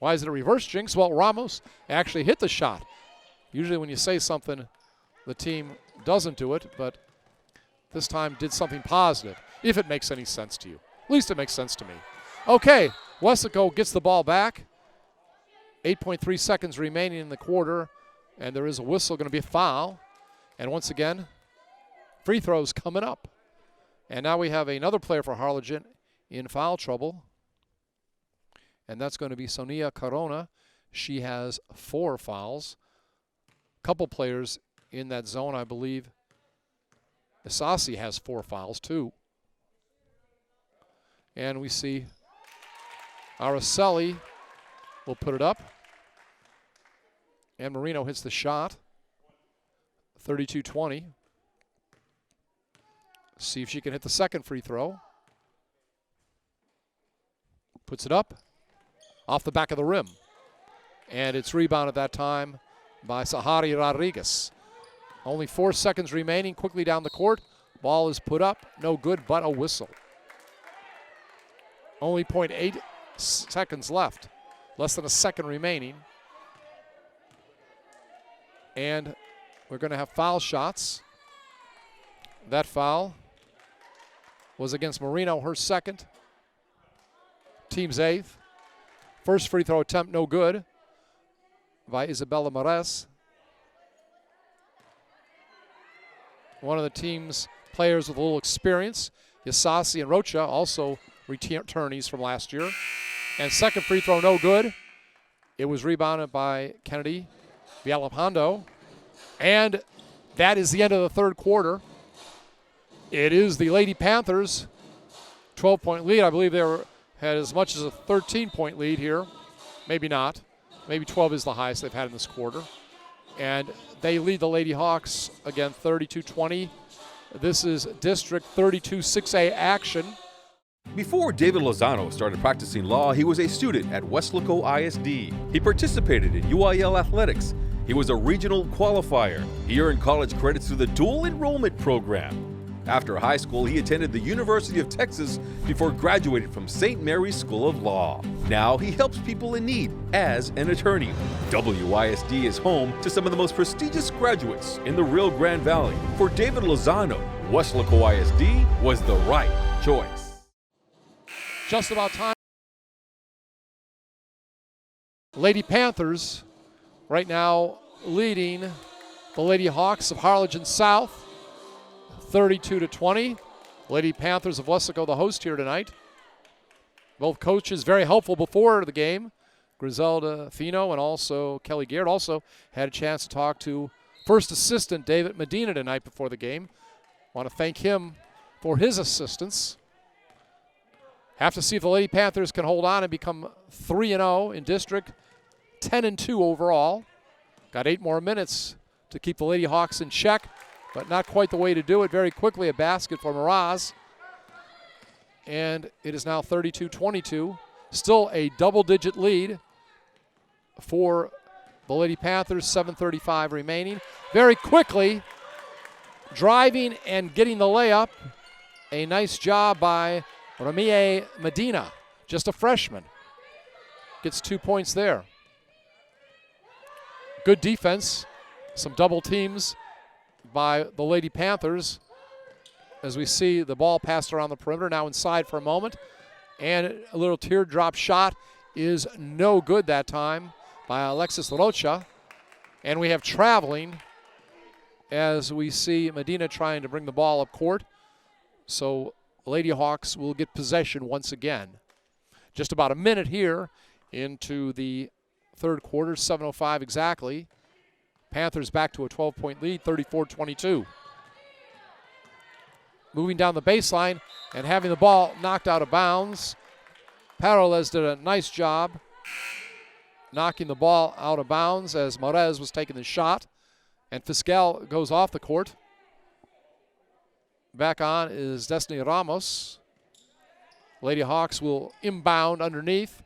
Why is it a reverse jinx? Well, Ramos actually hit the shot. Usually when you say something, the team doesn't do it, but this time did something positive, if it makes any sense to you. At least it makes sense to me. Okay, Weslaco gets the ball back. 8.3 seconds remaining in the quarter, and there is a whistle, going to be a foul. And once again, free throws coming up. And now we have another player for Harlingen in foul trouble, and that's going to be Sonia Corona. She has 4 fouls. A couple players in that zone, I believe. Isasi has 4 fouls too. And we see Araceli will put it up. And Marino hits the shot. 32-20. See if she can hit the second free throw. Puts it up. Off the back of the rim. And it's rebounded that time by Sahari Rodriguez. Only 4 seconds remaining. Quickly down the court. Ball is put up. No good, but a whistle. Only 0.8 seconds left. Less than a second remaining. And we're going to have foul shots. That foul was against Marino, her second. Team's 8th. First free throw attempt, no good, by Isabella Mares. One of the team's players with a little experience. Yasasi and Rocha, also returnees from last year. And second free throw, no good. It was rebounded by Kennedy Villalpando. And that is the end of the third quarter. It is the Lady Panthers' 12-point lead. I believe they had as much as a 13-point lead here. Maybe not. Maybe 12 is the highest they've had in this quarter. And they lead the Lady Hawks, again, 32-20. This is District 32 6A action. Before David Lozano started practicing law, he was a student at Weslaco ISD. He participated in UIL athletics. He was a regional qualifier. He earned college credits through the dual enrollment program. After high school, he attended the University of Texas before graduating from St. Mary's School of Law. Now he helps people in need as an attorney. WISD is home to some of the most prestigious graduates in the Rio Grande Valley. For David Lozano, Weslaco ISD was the right choice. Just about time. Lady Panthers right now leading the Lady Hawks of Harlingen South 32-20. Lady Panthers of Weslaco, the host here tonight. Both coaches very helpful before the game. Griselda Fino and also Kelly Garrett also had a chance to talk to first assistant David Medina tonight before the game. Want to thank him for his assistance. Have to see if the Lady Panthers can hold on and become 3-0 in district, 10-2 overall. Got 8 more minutes to keep the Lady Hawks in check, but not quite the way to do it. Very quickly, a basket for Miraz. And it is now 32-22. Still a double-digit lead for the Lady Panthers, 7:35 remaining. Very quickly, driving and getting the layup. A nice job by Ramie Medina, just a freshman. Gets 2 points there. Good defense. Some double teams by the Lady Panthers as we see the ball passed around the perimeter. Now inside for a moment. And a little teardrop shot is no good that time by Alexis Rocha. And we have traveling as we see Medina trying to bring the ball up court. So Lady Hawks will get possession once again. Just about a minute here into the third quarter, 7:05 exactly. Panthers back to a 12-point lead, 34-22. Moving down the baseline and having the ball knocked out of bounds. Parales did a nice job knocking the ball out of bounds as Morez was taking the shot. And Fiscal goes off the court. Back on is Destiny Ramos. Lady Hawks will inbound underneath.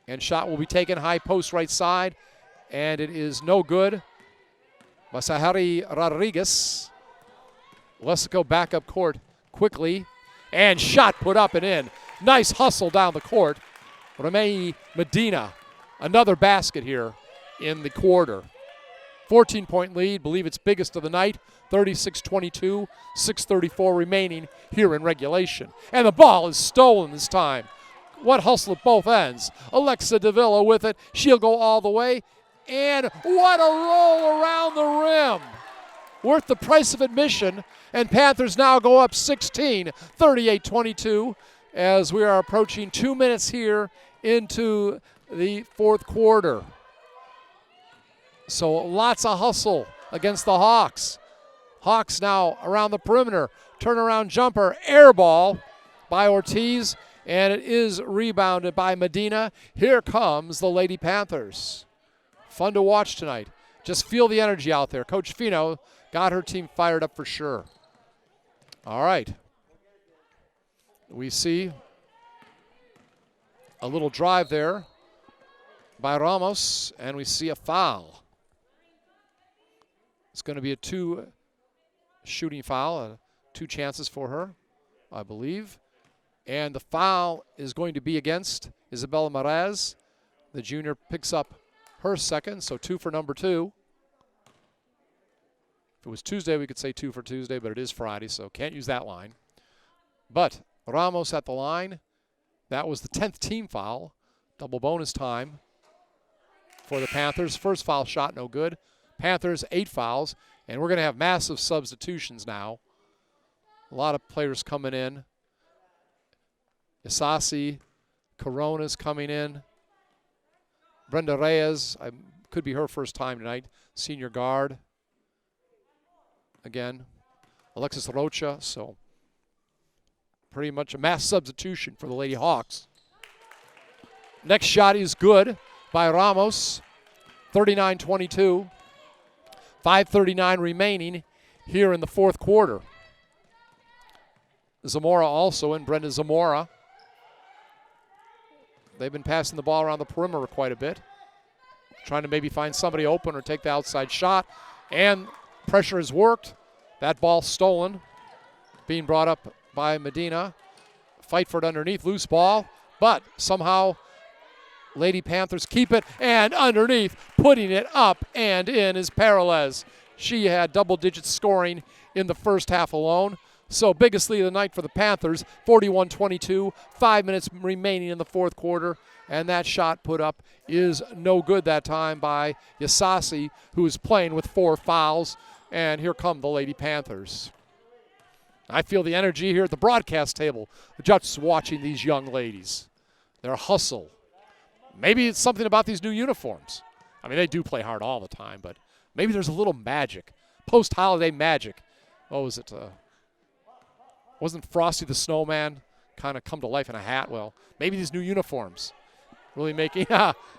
And shot will be taken high post right side. And it is no good. Masahari Rodriguez. Weslaco back up court quickly. And shot put up and in. Nice hustle down the court. Ramie Medina. Another basket here in the quarter. 14-point lead, believe it's biggest of the night. 36-22, 6:34 remaining here in regulation. And the ball is stolen this time. What hustle at both ends. Alexa Davila with it. She'll go all the way. And what a roll around the rim. Worth the price of admission. And Panthers now go up 16, 38-22, as we are approaching 2 minutes here into the fourth quarter. So lots of hustle against the Hawks. Hawks now around the perimeter. Turnaround jumper, air ball by Ortiz, and it is rebounded by Medina. Here comes the Lady Panthers. Fun to watch tonight. Just feel the energy out there. Coach Fino got her team fired up for sure. All right. We see a little drive there by Ramos, and we see a foul. It's going to be a two-shooting foul, 2 chances for her, I believe. And the foul is going to be against Isabella Maraz. The junior picks up her second, so 2 for number 2. If it was Tuesday, we could say 2 for Tuesday, but it is Friday, so can't use that line. But Ramos at the line. That was the 10th team foul. Double bonus time for the Panthers. First foul shot, no good. Panthers, 8 fouls, and we're going to have massive substitutions now. A lot of players coming in. Isasi, Corona's coming in. Brenda Reyes, could be her first time tonight. Senior guard. Again, Alexis Rocha, so pretty much a mass substitution for the Lady Hawks. Next shot is good by Ramos, 39-22. 5:39 remaining here in the fourth quarter. Zamora also in, Brenda Zamora. They've been passing the ball around the perimeter quite a bit, trying to maybe find somebody open or take the outside shot. And pressure has worked. That ball stolen, being brought up by Medina. Fight for it underneath, loose ball, but somehow Lady Panthers keep it, and underneath, putting it up and in is Parales. She had double-digit scoring in the first half alone. So biggest lead of the night for the Panthers, 41-22, 5 minutes remaining in the fourth quarter, and that shot put up is no good that time by Yasasi, who is playing with 4 fouls, and here come the Lady Panthers. I feel the energy here at the broadcast table, just watching these young ladies. Their hustle. Maybe it's something about these new uniforms. I mean, they do play hard all the time, but maybe there's a little magic, post-holiday magic. What was it? Wasn't Frosty the Snowman kind of come to life in a hat? Well, maybe these new uniforms really making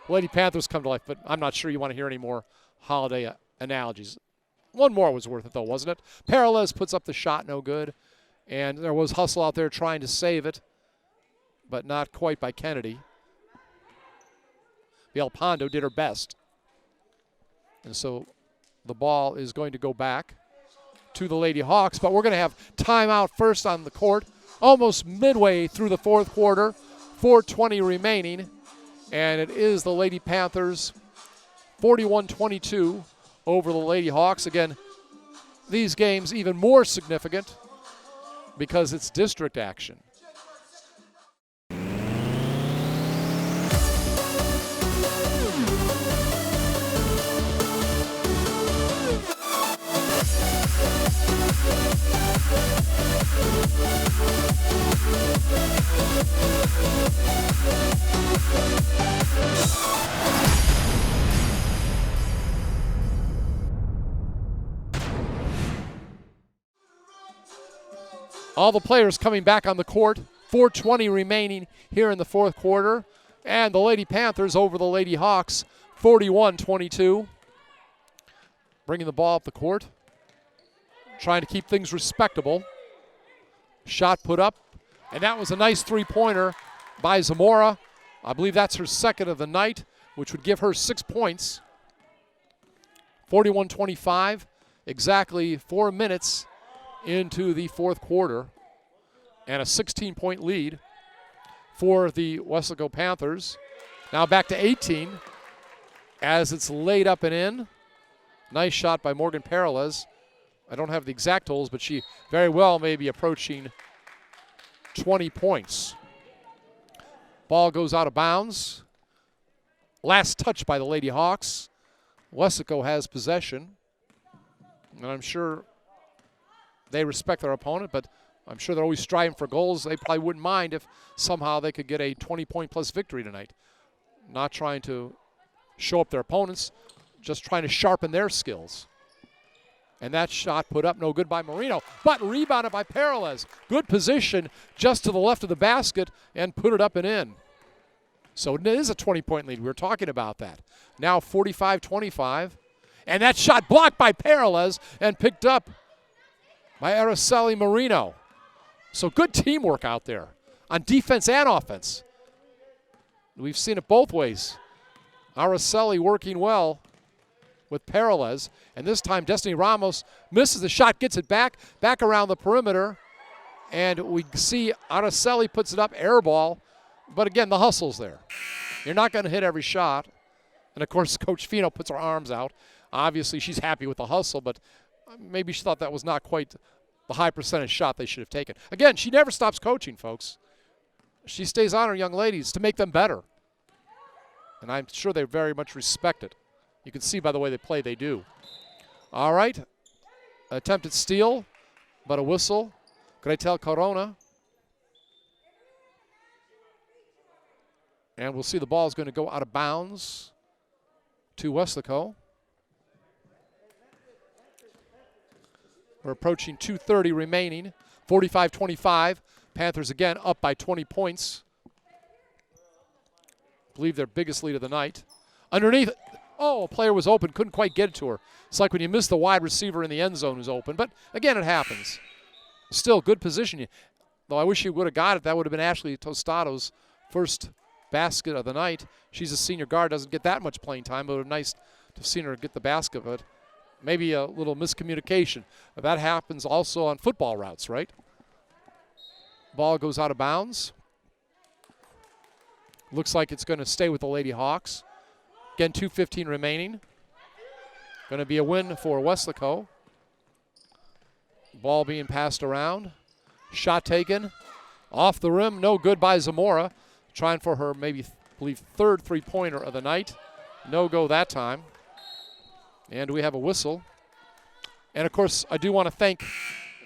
Lady Panthers come to life, but I'm not sure you want to hear any more holiday analogies. One more was worth it, though, wasn't it? Parales puts up the shot, no good. And there was hustle out there trying to save it, but not quite by Kennedy. Villalpando did her best. And so the ball is going to go back to the Lady Hawks, but we're going to have timeout first on the court, almost midway through the fourth quarter, 4:20 remaining, and it is the Lady Panthers 41-22 over the Lady Hawks. Again, these games even more significant because it's district action. All the players coming back on the court. 4:20 remaining here in the fourth quarter. And the Lady Panthers over the Lady Hawks, 41-22. Bringing the ball up the court. Trying to keep things respectable. Shot put up. And that was a nice three-pointer by Zamora. I believe that's her second of the night, which would give her 6 points. 41-25. Exactly 4 minutes into the fourth quarter, and a 16-point lead for the Weslaco Panthers. Now back to 18 as it's laid up and in. Nice shot by Morgan Peralez. I don't have the exact totals, but she very well may be approaching 20 points. Ball goes out of bounds. Last touch by the Lady Hawks. Weslaco has possession, and I'm sure they respect their opponent, but I'm sure they're always striving for goals. They probably wouldn't mind if somehow they could get a 20-point plus victory tonight. Not trying to show up their opponents, just trying to sharpen their skills. And that shot put up no good by Marino, but rebounded by Peralez. Good position just to the left of the basket and put it up and in. So it is a 20-point lead. We were talking about that. Now 45-25. And that shot blocked by Peralez and picked up by Araceli Marino. So good teamwork out there on defense and offense. We've seen it both ways. Araceli working well with Peralez. And this time Destiny Ramos misses the shot, gets it back around the perimeter. And we see Araceli puts it up, air ball. But again, the hustle's there. You're not going to hit every shot. And of course, Coach Fino puts her arms out. Obviously, she's happy with the hustle, but maybe she thought that was not quite the high percentage shot they should have taken. Again, she never stops coaching, folks. She stays on her young ladies to make them better. And I'm sure they very much respect it. You can see by the way they play, they do. All right. Attempted steal, but a whistle. Gretel Corona. And we'll see the ball is going to go out of bounds to Weslaco. We're approaching 2:30 remaining. 45-25. Panthers again up by 20 points. I believe their biggest lead of the night. Underneath, oh, a player was open, couldn't quite get it to her. It's like when you miss the wide receiver in the end zone who's open, but again, it happens. Still, good position. Though I wish you would have got it. That would have been Ashley Tostado's first basket of the night. She's a senior guard, doesn't get that much playing time, but it would be nice to have seen her get the basket. But maybe a little miscommunication. That happens also on football routes, right? Ball goes out of bounds. Looks like it's going to stay with the Lady Hawks. Again, 2:15 remaining. Going to be a win for Weslaco. Ball being passed around. Shot taken. Off the rim, no good by Zamora. Trying for her maybe, I believe, third three-pointer of the night. No go that time. And we have a whistle. And, of course, I do want to thank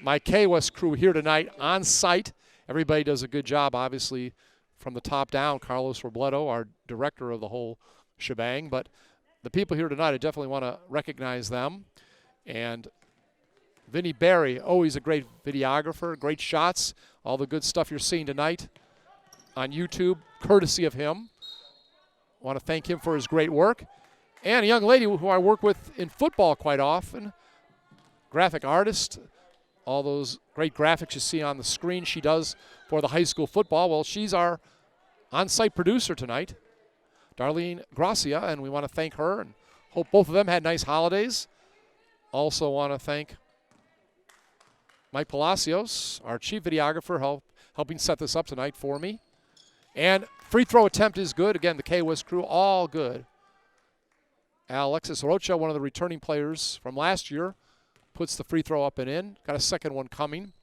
my K-West crew here tonight on site. Everybody does a good job, obviously, from the top down. Carlos Robledo, our director of the whole shebang. But the people here tonight, I definitely want to recognize them. And Vinny Barry, always a great videographer, great shots, all the good stuff you're seeing tonight on YouTube, courtesy of him. I want to thank him for his great work. And a young lady who I work with in football quite often, graphic artist, all those great graphics you see on the screen she does for the high school football. Well, she's our on-site producer tonight. Darlene Gracia, and we want to thank her and hope both of them had nice holidays. Also want to thank Mike Palacios, our chief videographer, helping set this up tonight for me. And free throw attempt is good. Again, the K-West crew, all good. Alexis Rocha, one of the returning players from last year, puts the free throw up and in. Got a second one coming.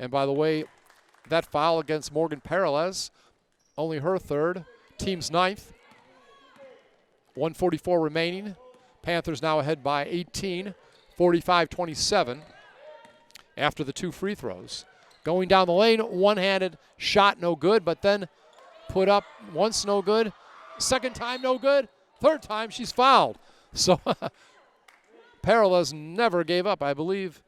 And by the way, that foul against Morgan Peralez, only her third, team's ninth. 1:44 remaining. Panthers now ahead by 18, 45-27 after the two free throws. Going down the lane, one-handed shot, no good, but then put up once, no good. Second time, no good. Third time, she's fouled. So Peralez never gave up, I believe.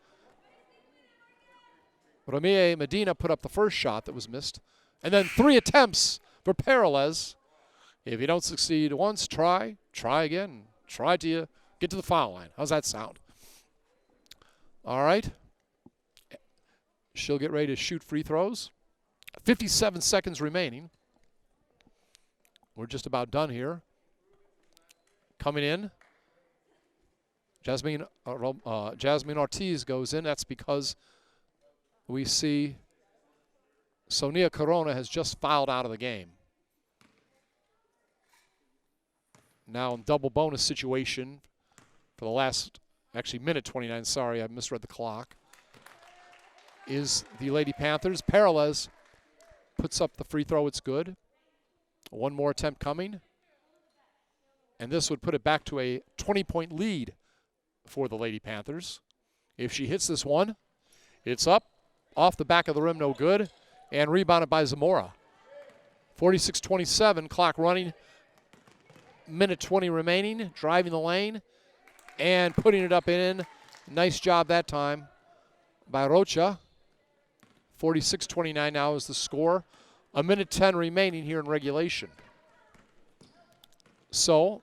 Ramie Medina put up the first shot that was missed. And then 3 attempts for Peralez. If you don't succeed once, try again. Try till you get to the foul line. How's that sound? All right. She'll get ready to shoot free throws. 57 seconds remaining. We're just about done here. Coming in, Jasmine Ortiz goes in. That's because we see Sonia Corona has just fouled out of the game. Now in double bonus situation for the last, actually minute 29, sorry, I misread the clock, is the Lady Panthers. Peralez puts up the free throw, it's good. One more attempt coming. And this would put it back to a 20-point lead for the Lady Panthers. If she hits this one, it's up, off the back of the rim, no good, and rebounded by Zamora. 46-27, clock running, minute 20 remaining, driving the lane, and putting it up and in. Nice job that time by Rocha. 46-29 now is the score. A minute 10 remaining here in regulation. So,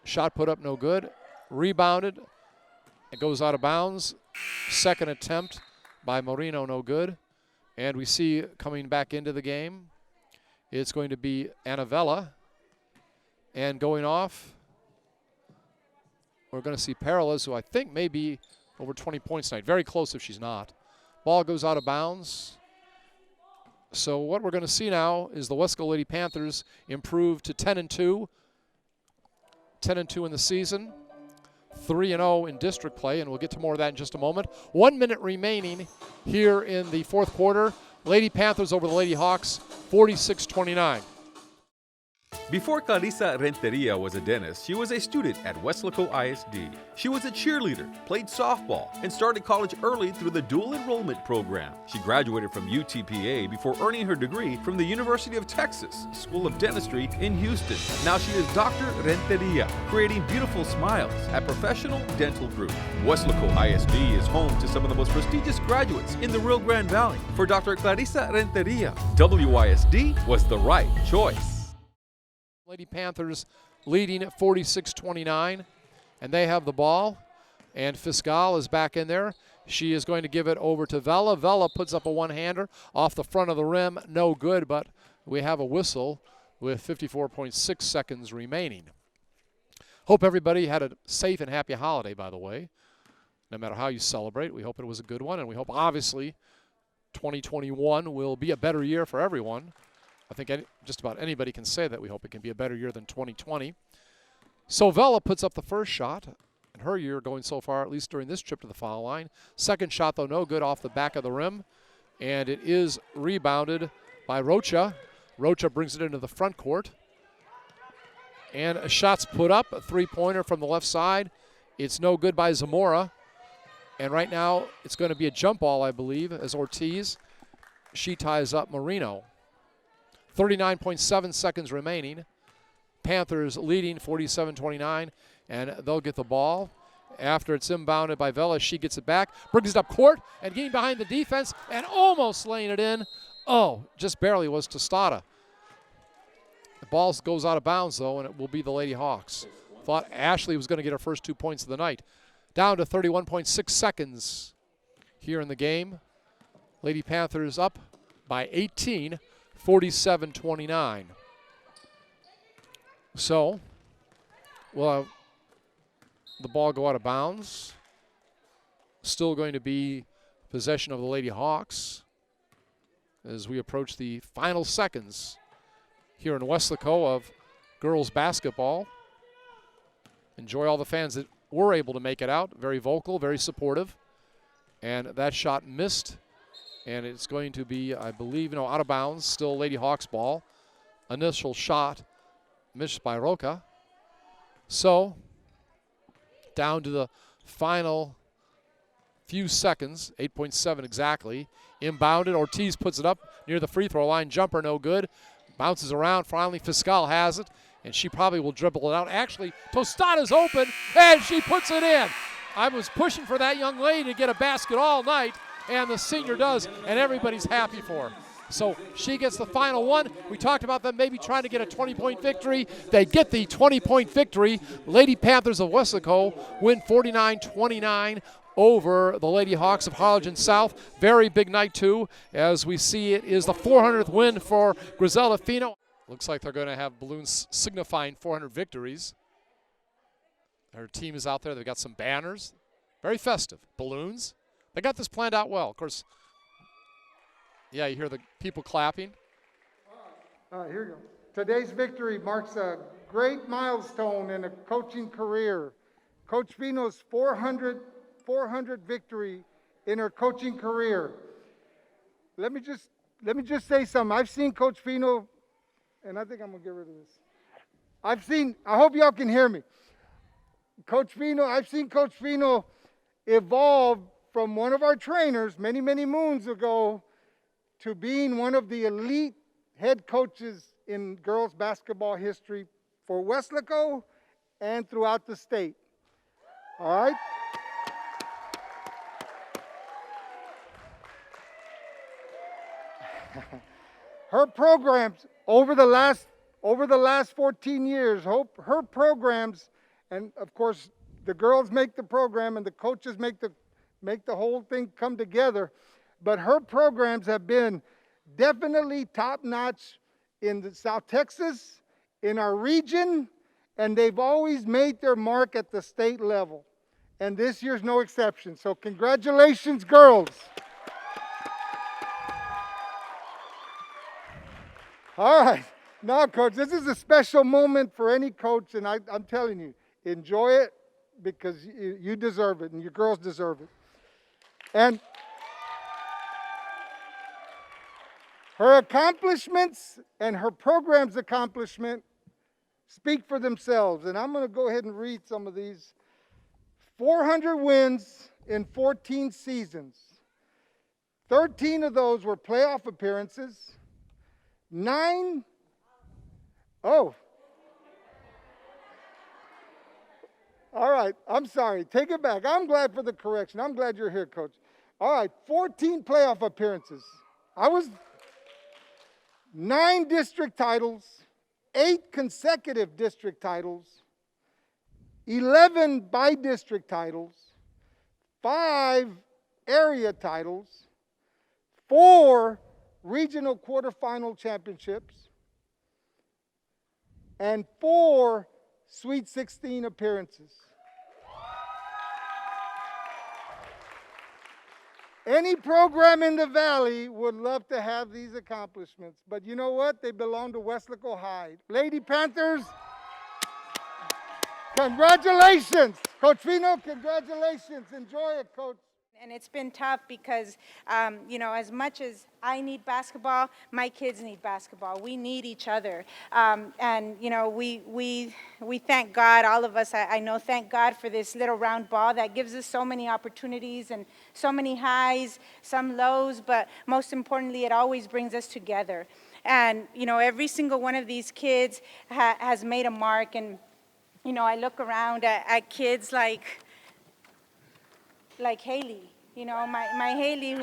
shot put up no good. Rebounded. It goes out of bounds. Second attempt by Moreno, no good. And we see coming back into the game, it's going to be Anavella. And going off, we're going to see Peralez, who I think may be over 20 points tonight. Very close if she's not. Ball goes out of bounds. So what we're going to see now is the Weslaco Lady Panthers improve to 10-2. 10-2 in the season. 3-0 in district play, and we'll get to more of that in just a moment. 1 minute remaining here in the fourth quarter. Lady Panthers over the Lady Hawks, 46-29. Before Clarissa Renteria was a dentist, she was a student at Weslaco ISD. She was a cheerleader, played softball, and started college early through the dual enrollment program. She graduated from UTPA before earning her degree from the University of Texas School of Dentistry in Houston. Now she is Dr. Renteria, creating beautiful smiles at Professional Dental Group. Weslaco ISD is home to some of the most prestigious graduates in the Rio Grande Valley. For Dr. Clarissa Renteria, WISD was the right choice. Lady Panthers leading at 46-29, and they have the ball, and Fiscal is back in there. She is going to give it over to Vela. Vela puts up a one-hander off the front of the rim, no good, but we have a whistle with 54.6 seconds remaining. Hope everybody had a safe and happy holiday, by the way. No matter how you celebrate, we hope it was a good one, and we hope obviously 2021 will be a better year for everyone. I think just about anybody can say that. We hope it can be a better year than 2020. So Vela puts up the first shot in her year going so far, at least during this trip to the foul line. Second shot, though, no good off the back of the rim. And it is rebounded by Rocha. Rocha brings it into the front court. And a shot's put up, a three-pointer from the left side. It's no good by Zamora. And right now it's going to be a jump ball, I believe, as Ortiz. She ties up Marino. 39.7 seconds remaining. Panthers leading 47-29, and they'll get the ball. After it's inbounded by Vela, she gets it back, brings it up court, and getting behind the defense, and almost laying it in. Oh, just barely was Tostada. The ball goes out of bounds, though, and it will be the Lady Hawks. Thought Ashley was going to get her first 2 points of the night. Down to 31.6 seconds here in the game. Lady Panthers up by 18. 47-29. So we'll have the ball go out of bounds. Still going to be possession of the Lady Hawks as we approach the final seconds here in Weslaco of girls basketball. Enjoy all the fans that were able to make it out. Very vocal, very supportive. And that shot missed. And it's going to be, I believe, out of bounds. Still Lady Hawks ball. Initial shot missed by Roca. So down to the final few seconds, 8.7 exactly. Inbounded, Ortiz puts it up near the free throw line. Jumper no good. Bounces around, finally Fiscal has it, and she probably will dribble it out. Actually, Tostada's open, and she puts it in. I was pushing for that young lady to get a basket all night, and the senior does, and everybody's happy for her. So she gets the final one. We talked about them maybe trying to get a 20-point victory. They get the 20-point victory. Lady Panthers of Weslaco win 49-29 over the Lady Hawks of Harlingen South. Very big night, too, as we see it is the 400th win for Griselda Fino. Looks like they're going to have balloons signifying 400 victories. Her team is out there. They've got some banners. Very festive. Balloons. They got this planned out well. Of course, yeah, you hear the people clapping. Here you go. Today's victory marks a great milestone in a coaching career. Coach Fino's 400 victory in her coaching career. Let me just say something. I've seen Coach Fino, and I think I'm gonna get rid of this. I hope y'all can hear me. I've seen Coach Fino evolve from one of our trainers many, many moons ago to being one of the elite head coaches in girls basketball history for Weslaco and throughout the state. All right? Her programs over the last 14 years, her programs, and of course the girls make the program and the coaches make the whole thing come together, but her programs have been definitely top-notch in the South Texas, in our region, and they've always made their mark at the state level. And this year's no exception. So congratulations, girls. All right. Now, Coach, this is a special moment for any coach, and I'm telling you, enjoy it because you deserve it, and your girls deserve it. And her accomplishments and her program's accomplishment speak for themselves. And I'm going to go ahead and read some of these. 400 wins in 14 seasons. 13 of those were playoff appearances. 9. Oh. All right. I'm sorry. Take it back. I'm glad for the correction. I'm glad you're here, Coach. All right. 14 playoff appearances. 9 district titles, 8 consecutive district titles, 11 by-district titles, 5 area titles, 4 regional quarterfinal championships, and 4 Sweet 16 appearances. Any program in the Valley would love to have these accomplishments, but you know what? They belong to Weslaco High. Lady Panthers, congratulations. Coach Fino, congratulations. Enjoy it, Coach. And it's been tough because, as much as I need basketball, my kids need basketball. We need each other. We thank God, all of us, I know, thank God for this little round ball that gives us so many opportunities and so many highs, some lows, but most importantly, it always brings us together. And, every single one of these kids has made a mark. And, I look around at kids like Haley. My Haley,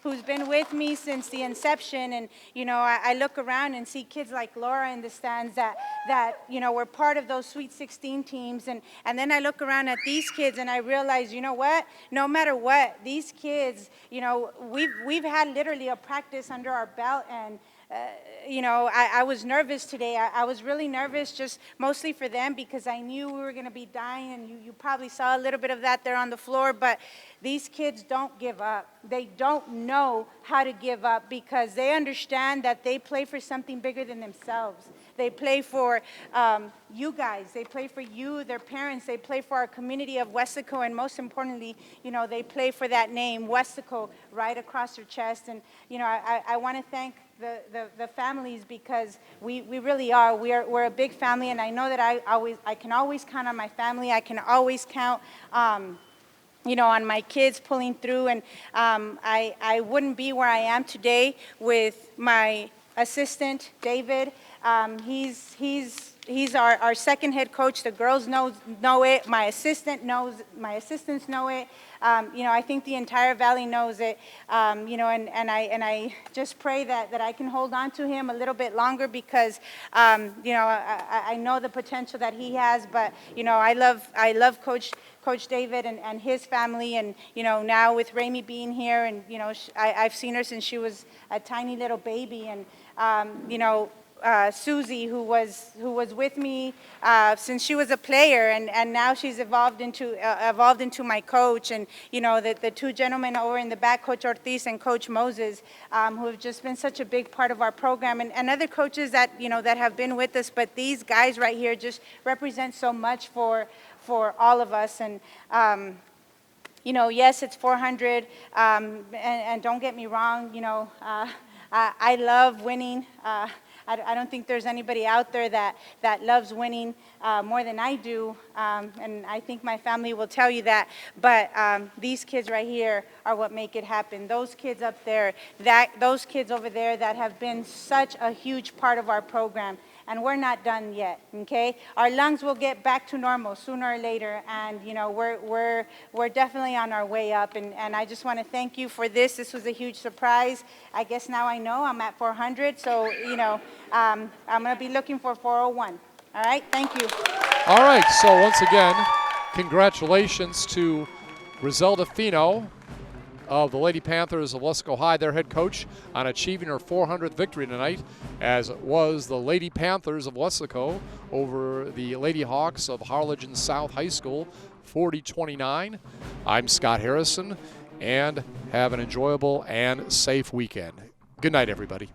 who's been with me since the inception, and I look around and see kids like Laura in the stands that were part of those Sweet 16 teams, and then I look around at these kids and I realize, what? No matter what, these kids, we've had literally a practice under our belt, and you know, I was nervous today. I was really nervous, just mostly for them, because I knew we were going to be dying, and you probably saw a little bit of that there on the floor. But these kids don't give up. They don't know how to give up, because they understand that they play for something bigger than themselves. They play for you guys. They play for you, their parents. They play for our community of Weslaco, and most importantly, you know, they play for that name, Weslaco, right across their chest. And you know, I want to thank the families, because we really are. We're a big family, and I know that I can always count on my family. I can always count, you know, on my kids pulling through. And I wouldn't be where I am today with my assistant, David. He's our second head coach. The girls know it. My assistants know it. You know, I think the entire valley knows it. You know, and I just pray that I can hold on to him a little bit longer, because you know, I know the potential that he has. But you know, I love Coach David and his family. And you know, now with Ramey being here, and you know, I've seen her since she was a tiny little baby. And you know, Susie, who was with me since she was a player, and now she's evolved into my coach. And you know, the two gentlemen over in the back, Coach Ortiz and Coach Moses, who have just been such a big part of our program, and other coaches that, you know, that have been with us. But these guys right here just represent so much for all of us. And you know, yes, it's 400, and don't get me wrong, you know, I love winning. I don't think there's anybody out there that loves winning more than I do, and I think my family will tell you that. But these kids right here are what make it happen. Those kids up there, those kids over there that have been such a huge part of our program. And we're not done yet, okay? Our lungs will get back to normal sooner or later, and you know, we're definitely on our way up. And I just want to thank you for this. This was a huge surprise. I guess now I know I'm at 400, so you know, I'm gonna be looking for 401. All right, thank you. All right, so once again, congratulations to Griselda Fino of the Lady Panthers of Weslaco High, their head coach, on achieving her 400th victory tonight, as was the Lady Panthers of Weslaco over the Lady Hawks of Harlingen South High School, 40-29. I'm Scott Harrison, and have an enjoyable and safe weekend. Good night, everybody.